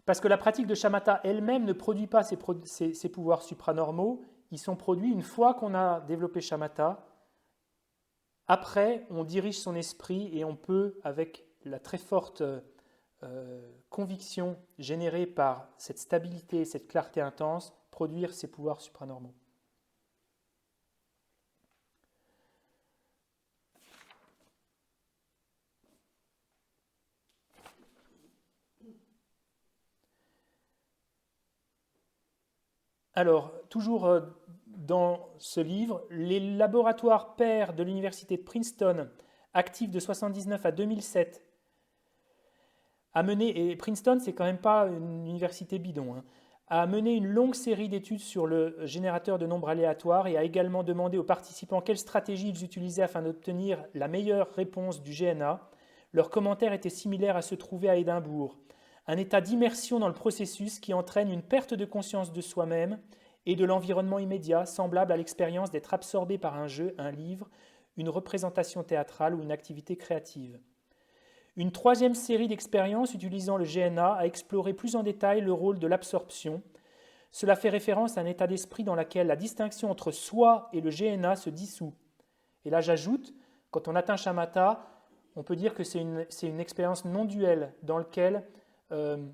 Parce que la pratique de shamatha elle-même ne produit pas ces pouvoirs supranormaux, ils sont produits une fois qu'on a développé shamatha. Après, on dirige son esprit et on peut, avec la très forte conviction générée par cette stabilité, cette clarté intense, produire ces pouvoirs supranormaux. Alors, toujours dans ce livre, les laboratoires pairs de l'université de Princeton, actifs de 1979 à 2007, a mené, et Princeton, c'est quand même pas une université bidon, a mené une longue série d'études sur le générateur de nombres aléatoires et a également demandé aux participants quelles stratégies ils utilisaient afin d'obtenir la meilleure réponse du GNA. Leurs commentaires étaient similaires à ceux trouvés à Édimbourg. Un état d'immersion dans le processus qui entraîne une perte de conscience de soi-même et de l'environnement immédiat, semblable à l'expérience d'être absorbé par un jeu, un livre, une représentation théâtrale ou une activité créative. Une troisième série d'expériences utilisant le GNA a exploré plus en détail le rôle de l'absorption. Cela fait référence à un état d'esprit dans lequel la distinction entre soi et le GNA se dissout. Et là j'ajoute, quand on atteint shamatha, on peut dire que c'est une expérience non duelle dans laquelle il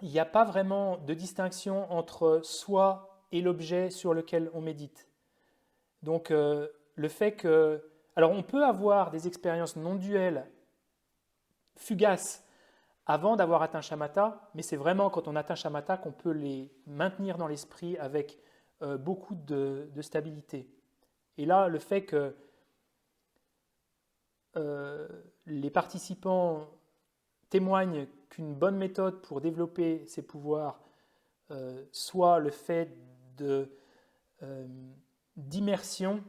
n'y a pas vraiment de distinction entre soi et l'objet sur lequel on médite. Donc le fait que... Alors on peut avoir des expériences non duelles fugaces avant d'avoir atteint shamatha, mais c'est vraiment quand on atteint shamatha qu'on peut les maintenir dans l'esprit avec beaucoup de stabilité. Et là, le fait que les participants témoignent qu'une bonne méthode pour développer ces pouvoirs soit le fait d'immersion,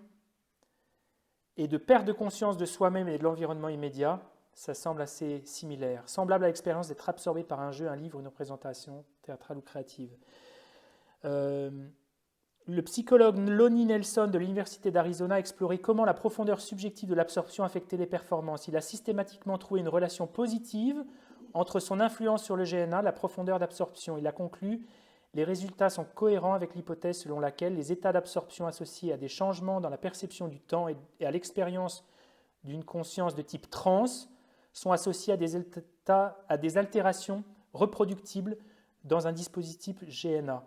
et de perte de conscience de soi-même et de l'environnement immédiat, ça semble assez similaire, semblable à l'expérience d'être absorbé par un jeu, un livre, une représentation théâtrale ou créative. Le psychologue Lonnie Nelson de l'Université d'Arizona a exploré comment la profondeur subjective de l'absorption affectait les performances. Il a systématiquement trouvé une relation positive entre son influence sur le GNA et la profondeur d'absorption. Il a conclu: les résultats sont cohérents avec l'hypothèse selon laquelle les états d'absorption associés à des changements dans la perception du temps et à l'expérience d'une conscience de type trans sont associés à des altérations reproductibles dans un dispositif GNA.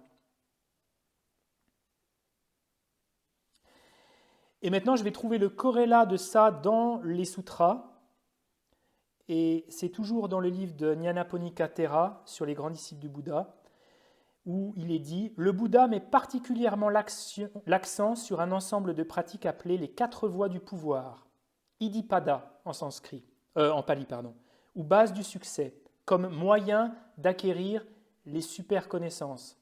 Et maintenant, je vais trouver le corrélat de ça dans les sutras. Et c'est toujours dans le livre de Nyanaponika Thera sur les grands disciples du Bouddha, où il est dit: le Bouddha met particulièrement l'accent sur un ensemble de pratiques appelées les 4 voies du pouvoir, Iddhipada en pali, ou base du succès, comme moyen d'acquérir les super connaissances,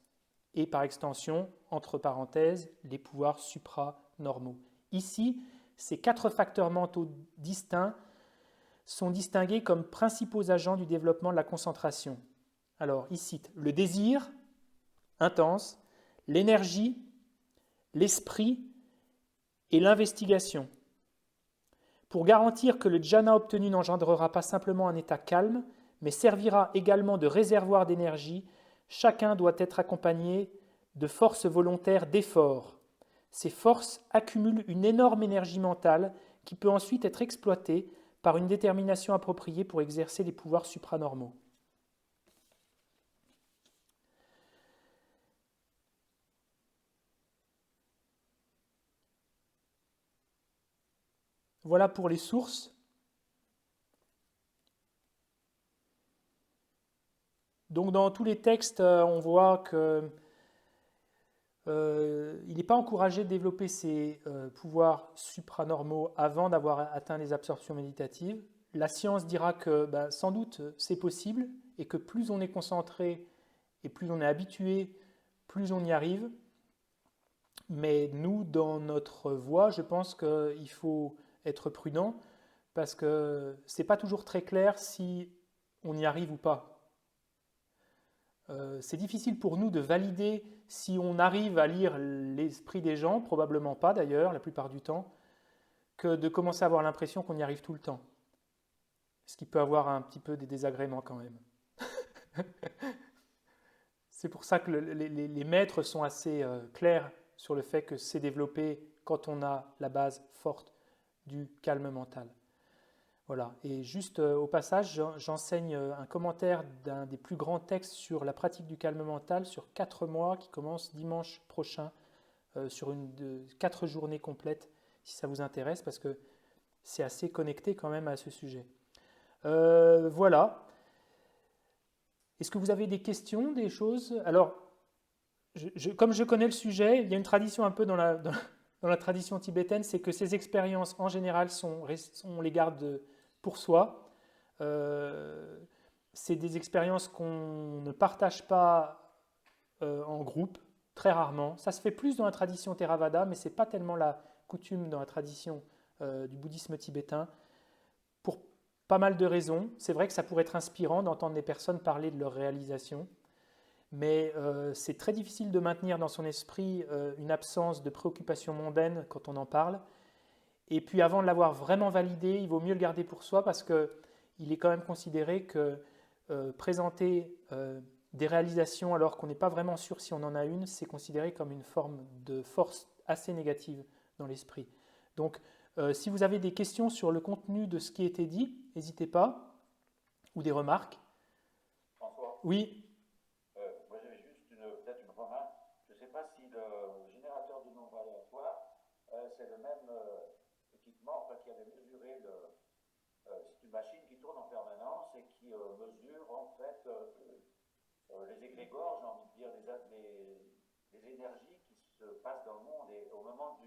et par extension, entre parenthèses, les pouvoirs supranormaux. Ici, ces 4 facteurs mentaux distincts sont distingués comme principaux agents du développement de la concentration. Alors, il cite le désir intense, l'énergie, l'esprit et l'investigation. Pour garantir que le jhana obtenu n'engendrera pas simplement un état calme, mais servira également de réservoir d'énergie, chacun doit être accompagné de forces volontaires d'effort. Ces forces accumulent une énorme énergie mentale qui peut ensuite être exploitée par une détermination appropriée pour exercer les pouvoirs supranormaux. Voilà pour les sources. Donc dans tous les textes, on voit que il n'est pas encouragé de développer ses pouvoirs supranormaux avant d'avoir atteint les absorptions méditatives. La science dira que sans doute c'est possible et que plus on est concentré et plus on est habitué, plus on y arrive. Mais nous, dans notre voie, je pense qu'il faut être prudent parce que ce n'est pas toujours très clair si on y arrive ou pas. C'est difficile pour nous de valider si on arrive à lire l'esprit des gens, probablement pas d'ailleurs, la plupart du temps, que de commencer à avoir l'impression qu'on y arrive tout le temps. Ce qui peut avoir un petit peu des désagréments quand même. C'est pour ça que les maîtres sont assez clairs sur le fait que c'est développé quand on a la base forte du calme mental. Voilà. Et juste au passage, j'enseigne un commentaire d'un des plus grands textes sur la pratique du calme mental sur 4 mois qui commence dimanche prochain sur 4 journées complètes si ça vous intéresse parce que c'est assez connecté quand même à ce sujet. Voilà. Est-ce que vous avez des questions, des choses? Alors, comme je connais le sujet, il y a une tradition un peu dans la tradition tibétaine, c'est que ces expériences en général on les garde pour soi. C'est des expériences qu'on ne partage pas en groupe, très rarement. Ça se fait plus dans la tradition Theravada, mais ce n'est pas tellement la coutume dans la tradition du bouddhisme tibétain, pour pas mal de raisons. C'est vrai que ça pourrait être inspirant d'entendre les personnes parler de leurs réalisations, mais c'est très difficile de maintenir dans son esprit une absence de préoccupation mondaine quand on en parle. Et puis avant de l'avoir vraiment validé, il vaut mieux le garder pour soi parce qu'il est quand même considéré que présenter des réalisations alors qu'on n'est pas vraiment sûr si on en a une, c'est considéré comme une forme de force assez négative dans l'esprit. Donc si vous avez des questions sur le contenu de ce qui a été dit, n'hésitez pas, ou des remarques. François? Oui. Moi j'avais juste peut-être une remarque. Je ne sais pas si le générateur de nombres aléatoires, c'est le même équipement qui avait mesuré c'est une machine qui tourne en permanence et qui mesure en fait les égrégores, j'ai envie de dire, les énergies qui se passent dans le monde. Et au moment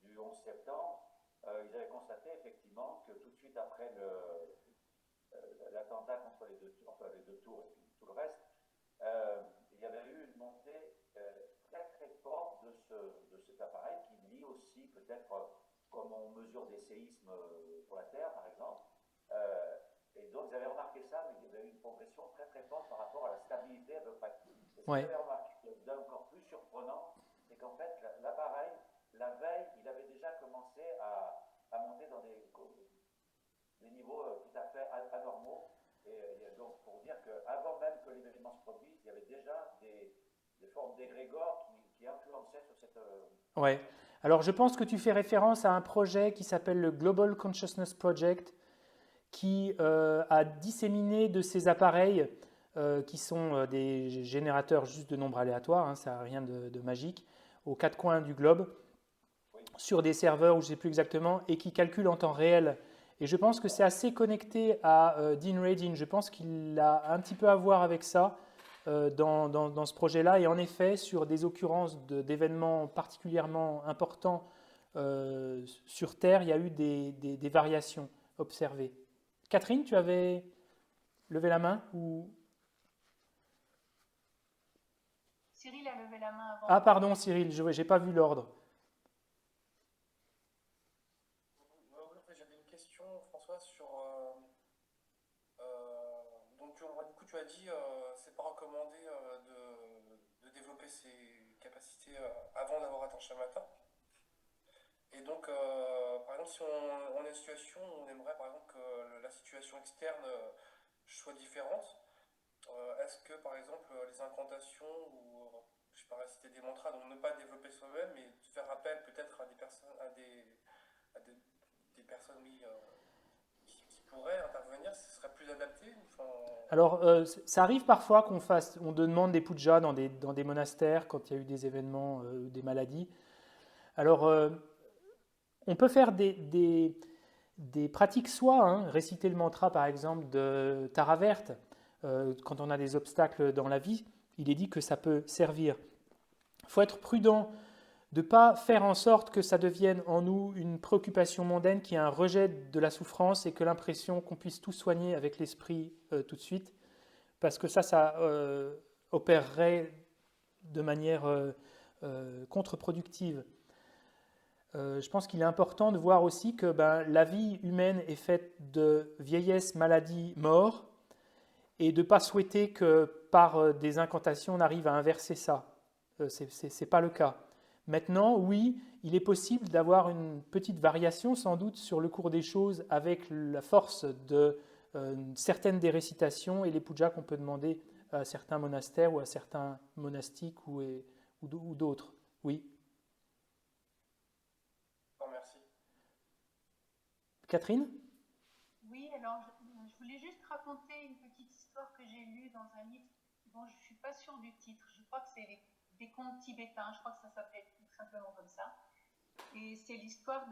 du 11 septembre, ils avaient constaté effectivement que tout de suite après l'attentat contre les deux tours et tout le reste, il y avait eu une montée très très forte de cet appareil qui lie aussi peut-être comme on mesure des séismes pour la Terre, par exemple. Et donc, ils avaient remarqué ça, mais il y avait une progression très très forte par rapport à la stabilité à peu près. Et ce qu'ils Ouais. avaient remarqué d'encore plus surprenant, c'est qu'en fait, l'appareil, la veille, il avait déjà commencé à monter dans des niveaux tout à fait anormaux. Et donc, pour dire qu'avant même que l'événement se produise, il y avait déjà des formes d'égrégores qui influençaient sur cette. Ouais. Alors, je pense que tu fais référence à un projet qui s'appelle le Global Consciousness Project, qui a disséminé de ces appareils, qui sont des générateurs juste de nombres aléatoires, hein, ça n'a rien de magique, aux quatre coins du globe, sur des serveurs, ou je ne sais plus exactement, et qui calculent en temps réel. Et je pense que c'est assez connecté à Dean Radin. Je pense qu'il a un petit peu à voir avec ça dans ce projet-là. Et en effet, sur des occurrences d'événements particulièrement importants sur Terre, il y a eu des variations observées. Catherine, tu avais levé la main ou... Cyril a levé la main avant. Ah, pardon, Cyril, je n'ai pas vu l'ordre. J'avais une question, François, sur. Donc, du coup, tu as dit c'est pas recommandé de développer ses capacités avant d'avoir atteint Shamatha. Et donc, par exemple, si on est en situation où on aimerait, par exemple, que la situation externe soit différente, est-ce que, par exemple, les incantations ou, je sais pas, réciter des mantras, donc ne pas développer soi-même, mais faire appel peut-être à des personnes, des personnes, oui, qui pourraient intervenir, ce serait plus adapté? Enfin... Alors, ça arrive parfois on demande des pujas dans des monastères quand il y a eu des événements, des maladies. Alors, on peut faire des pratiques soi, hein, réciter le mantra par exemple de Tara verte, quand on a des obstacles dans la vie, il est dit que ça peut servir. Il faut être prudent de ne pas faire en sorte que ça devienne en nous une préoccupation mondaine qui est un rejet de la souffrance et que l'impression qu'on puisse tout soigner avec l'esprit tout de suite, parce que ça opérerait de manière contre-productive. Je pense qu'il est important de voir aussi que la vie humaine est faite de vieillesse, maladie, mort, et de ne pas souhaiter que par des incantations on arrive à inverser ça. Ce n'est pas le cas. Maintenant, oui, il est possible d'avoir une petite variation sans doute sur le cours des choses avec la force de certaines des récitations et les pujas qu'on peut demander à certains monastères ou à certains monastiques ou d'autres. Oui. Oh, merci. Catherine? Oui, alors je voulais juste raconter une petite histoire que j'ai lue dans un livre dont je ne suis pas sûre du titre. Je crois que c'est des contes tibétains, je crois que ça s'appelle tout simplement comme ça. Et c'est l'histoire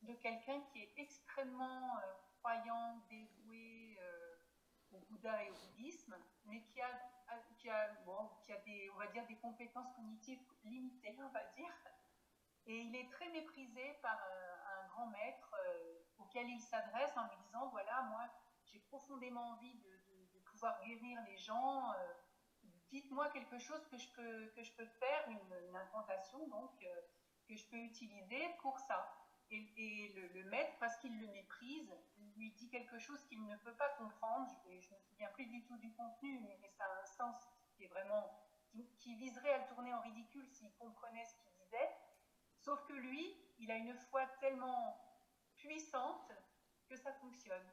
de quelqu'un qui est extrêmement croyant, dévoué au Bouddha et au bouddhisme, mais qui a des, on va dire, des compétences cognitives limitées, on va dire. Et il est très méprisé par un grand maître auquel il s'adresse en lui disant, voilà, moi, j'ai profondément envie de pouvoir guérir les gens. Dites-moi quelque chose que je peux faire, une incantation donc que je peux utiliser pour ça. Et le maître, parce qu'il le méprise, lui dit quelque chose qu'il ne peut pas comprendre. Je ne me souviens plus du tout du contenu, mais ça a un sens qui est vraiment qui viserait à le tourner en ridicule s'il comprenait ce qu'il disait. Sauf que lui, il a une foi tellement puissante que ça fonctionne.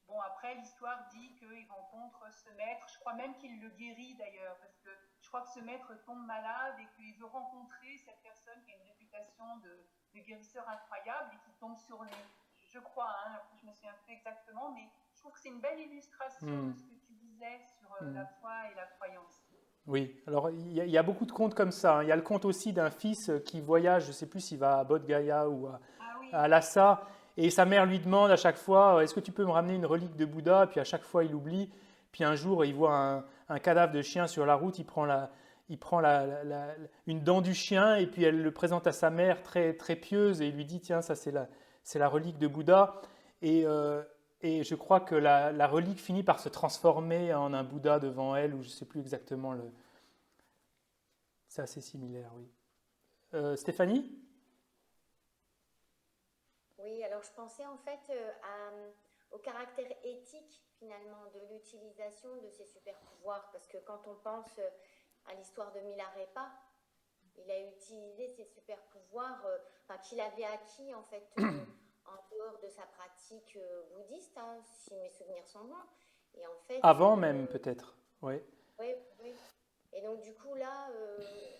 Bon, après, l'histoire dit qu'il rencontre ce maître, je crois même qu'il le guérit d'ailleurs, parce que je crois que ce maître tombe malade et qu'il veut rencontrer cette personne qui a une réputation de guérisseur incroyable et qui tombe sur lui. Je crois, hein, après je me souviens plus exactement, mais je trouve que c'est une belle illustration de ce que tu disais sur la foi et la croyance. Oui, alors il y a beaucoup de contes comme ça, hein. Il y a le conte aussi d'un fils qui voyage, je ne sais plus s'il va à Bodh Gaya ou à Lhasa, et sa mère lui demande à chaque fois, est-ce que tu peux me ramener une relique de Bouddha? Puis à chaque fois il oublie, puis un jour il voit un cadavre de chien sur la route, il prend une dent du chien et puis elle le présente à sa mère très, très pieuse et il lui dit, tiens, ça c'est la relique de Bouddha. Et je crois que la relique finit par se transformer en un Bouddha devant elle, ou je ne sais plus exactement le... C'est assez similaire, oui. Stéphanie? Oui, alors je pensais en fait au caractère éthique finalement de l'utilisation de ces super pouvoirs, parce que quand on pense à l'histoire de Milarepa, il a utilisé ses super pouvoirs, enfin qu'il avait acquis en fait en dehors de sa pratique bouddhiste, hein, si mes souvenirs sont bons. Et en fait, Avant même, peut-être. Oui. oui, oui. Et donc du coup là,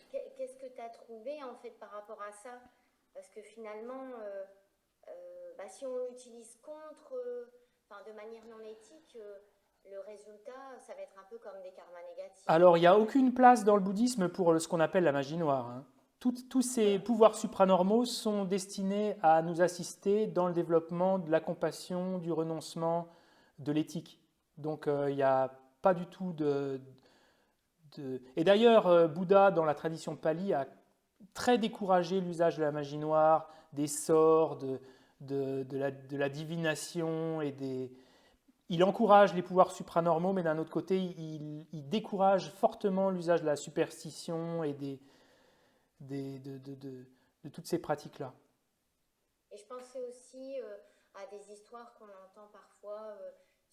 qu'est-ce que tu as trouvé en fait par rapport à ça? Parce que finalement, bah, si on l'utilise contre, enfin de manière non éthique, le résultat, ça va être un peu comme des karmas négatifs. Alors, il n'y a aucune place dans le bouddhisme pour ce qu'on appelle la magie noire, hein. Tous ces pouvoirs supranormaux sont destinés à nous assister dans le développement de la compassion, du renoncement, de l'éthique. Donc, il n'y a pas du tout Et d'ailleurs, Bouddha, dans la tradition pali, a très découragé l'usage de la magie noire, des sorts, de la divination et des... Il encourage les pouvoirs supranormaux, mais d'un autre côté, il décourage fortement l'usage de la superstition et de toutes ces pratiques-là. Et je pensais aussi à des histoires qu'on entend parfois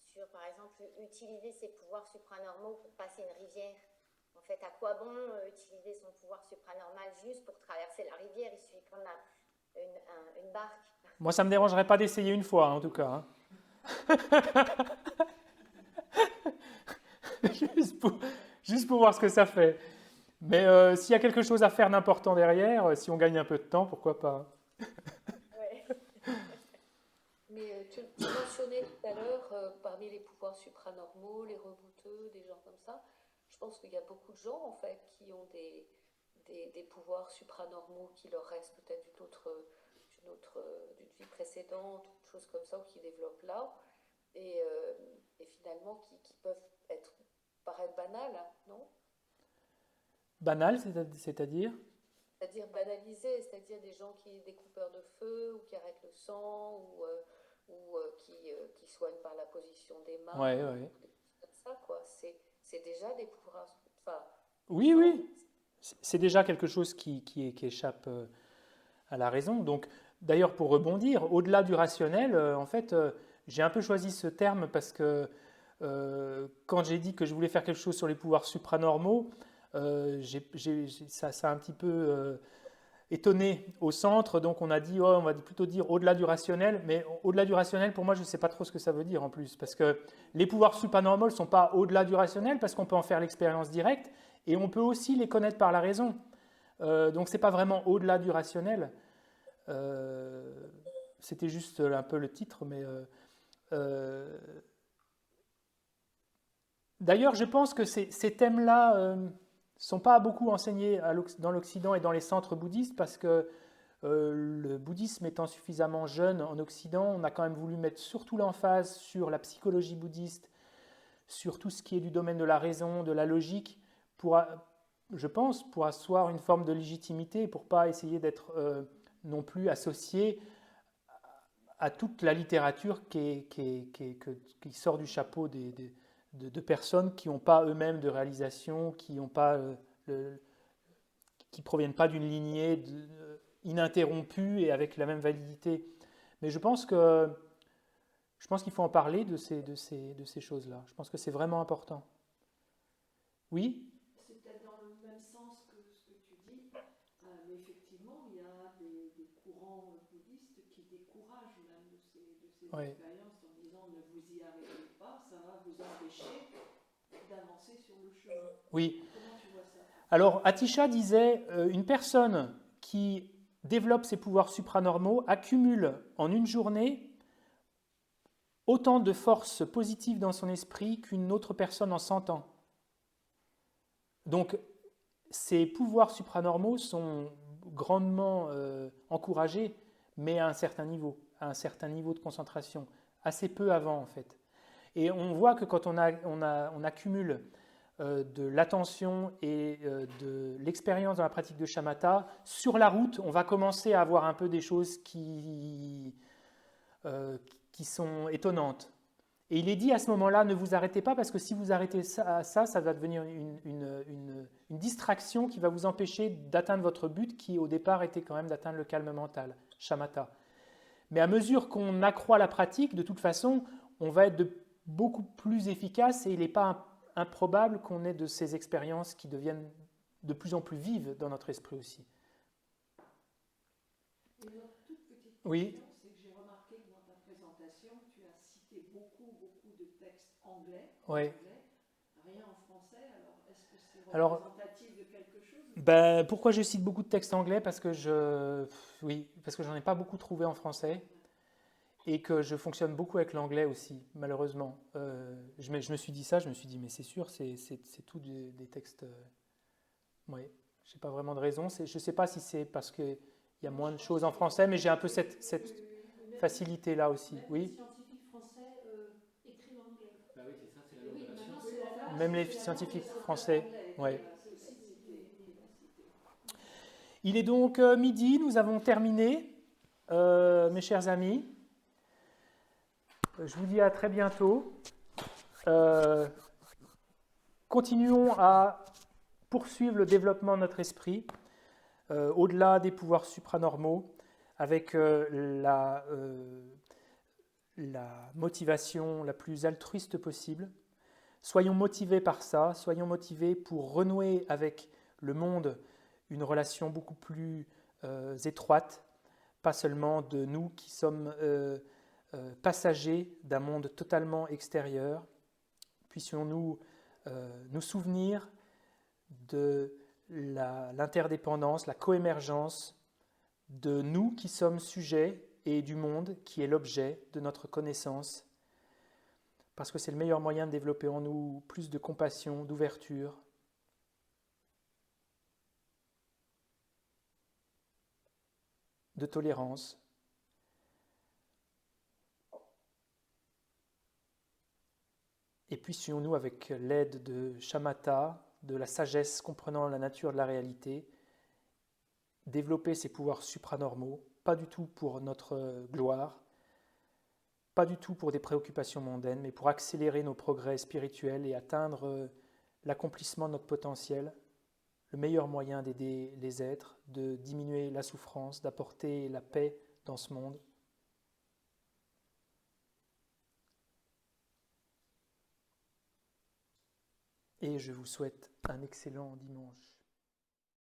sur, par exemple, utiliser ses pouvoirs supranormaux pour passer une rivière. En fait, à quoi bon utiliser son pouvoir supranormal juste pour traverser la rivière? Il suffit de prendre une barque. Moi, ça ne me dérangerait pas d'essayer une fois, hein, en tout cas, hein. juste pour voir ce que ça fait. Mais s'il y a quelque chose à faire d'important derrière, si on gagne un peu de temps, pourquoi pas. Ouais. Mais tu mentionnais tout à l'heure, parmi les pouvoirs supranormaux, les rebouteux, des gens comme ça, je pense qu'il y a beaucoup de gens en fait qui ont des pouvoirs supranormaux qui leur restent peut-être d'une vie précédente, ou choses comme ça, ou qui développent là, et finalement qui peuvent paraître banales, hein, non? Banal, c'est-à-dire? C'est-à-dire banalisé, c'est-à-dire des gens des coupeurs de feu, ou qui arrêtent le sang, ou qui soignent par la position des mains, Ouais, ou ouais. des choses comme ça, quoi. C'est déjà des pouvoirs, enfin, Oui, oui. C'est déjà quelque chose qui échappe à la raison. Donc, d'ailleurs, pour rebondir, au-delà du rationnel, en fait, j'ai un peu choisi ce terme parce que quand j'ai dit que je voulais faire quelque chose sur les pouvoirs supranormaux, ça a un petit peu étonné au centre. Donc, on a dit, oh, on va plutôt dire au-delà du rationnel. Mais au-delà du rationnel, pour moi, je ne sais pas trop ce que ça veut dire en plus. Parce que les pouvoirs supranormaux ne sont pas au-delà du rationnel parce qu'on peut en faire l'expérience directe et on peut aussi les connaître par la raison. Donc, ce n'est pas vraiment au-delà du rationnel. C'était juste un peu le titre, mais d'ailleurs, je pense que ces thèmes-là ne sont pas beaucoup enseignés dans l'Occident et dans les centres bouddhistes parce que le bouddhisme étant suffisamment jeune en Occident, on a quand même voulu mettre surtout l'emphase sur la psychologie bouddhiste, sur tout ce qui est du domaine de la raison, de la logique, je pense, pour asseoir une forme de légitimité, pour ne pas essayer d'être non plus associé à toute la littérature qui sort du chapeau de personnes qui n'ont pas eux-mêmes de réalisation, qui proviennent pas d'une lignée ininterrompue et avec la même validité. Mais je pense qu'il faut en parler de ces choses-là. Je pense que c'est vraiment important. Oui? C'est peut-être dans le même sens que ce que tu dis, mais effectivement, il y a des courants bouddhistes qui découragent même de ces Ouais. expériences en disant ne vous y arrêtez pas, ça va vous empêcher d'avancer sur le chemin. Oui. Comment tu vois ça? Alors, Atisha disait, une personne qui développe ses pouvoirs supranormaux accumule en une journée autant de force positive dans son esprit qu'une autre personne en 100 ans. Donc, ces pouvoirs supranormaux sont grandement encouragés, mais à un certain niveau de concentration, assez peu avant en fait. Et on voit que quand on accumule de l'attention et de l'expérience dans la pratique de shamatha, sur la route, on va commencer à avoir un peu des choses qui sont étonnantes. Et il est dit à ce moment-là, ne vous arrêtez pas, parce que si vous arrêtez ça va devenir une distraction qui va vous empêcher d'atteindre votre but, qui au départ était quand même d'atteindre le calme mental, shamatha. Mais à mesure qu'on accroît la pratique, de toute façon, on va être beaucoup plus efficace et il n'est pas improbable qu'on ait de ces expériences qui deviennent de plus en plus vives dans notre esprit aussi. Et une autre toute petite Oui. question, c'est que j'ai remarqué que dans ta présentation, tu as cité beaucoup de textes anglais. Ouais. Rien en français, alors est-ce que c'est Alors, représentatif de quelque chose? Ben, pourquoi je cite beaucoup de textes anglais? Parce que parce que j'en ai pas beaucoup trouvé en français et que je fonctionne beaucoup avec l'anglais aussi, malheureusement. Je me suis dit ça, je me suis dit, mais c'est sûr, c'est tout des textes. Ouais, je n'ai pas vraiment de raison. Je ne sais pas si c'est parce qu'il y a moins de choses en français, mais j'ai un peu cette facilité-là aussi. Même Oui. les scientifiques français écrivent en anglais. Bah oui, c'est ça, c'est la Et langue oui, de la maintenant science. c'est la langue. Même les c'est la scientifiques langue des français, anglais, ouais. c'est aussi cité. Il est donc midi, nous avons terminé, mes chers amis. Je vous dis à très bientôt. Continuons à poursuivre le développement de notre esprit au-delà des pouvoirs supranormaux avec la motivation la plus altruiste possible. Soyons motivés par ça, soyons motivés pour renouer avec le monde une relation beaucoup plus étroite, pas seulement de nous qui sommes passagers d'un monde totalement extérieur. Puissions-nous nous souvenir de l'interdépendance, la coémergence de nous qui sommes sujets et du monde qui est l'objet de notre connaissance, parce que c'est le meilleur moyen de développer en nous plus de compassion, d'ouverture, de tolérance. Et puissions-nous, avec l'aide de Shamatha, de la sagesse comprenant la nature de la réalité, développer ces pouvoirs supranormaux, pas du tout pour notre gloire, pas du tout pour des préoccupations mondaines, mais pour accélérer nos progrès spirituels et atteindre l'accomplissement de notre potentiel, le meilleur moyen d'aider les êtres, de diminuer la souffrance, d'apporter la paix dans ce monde. Et je vous souhaite un excellent dimanche.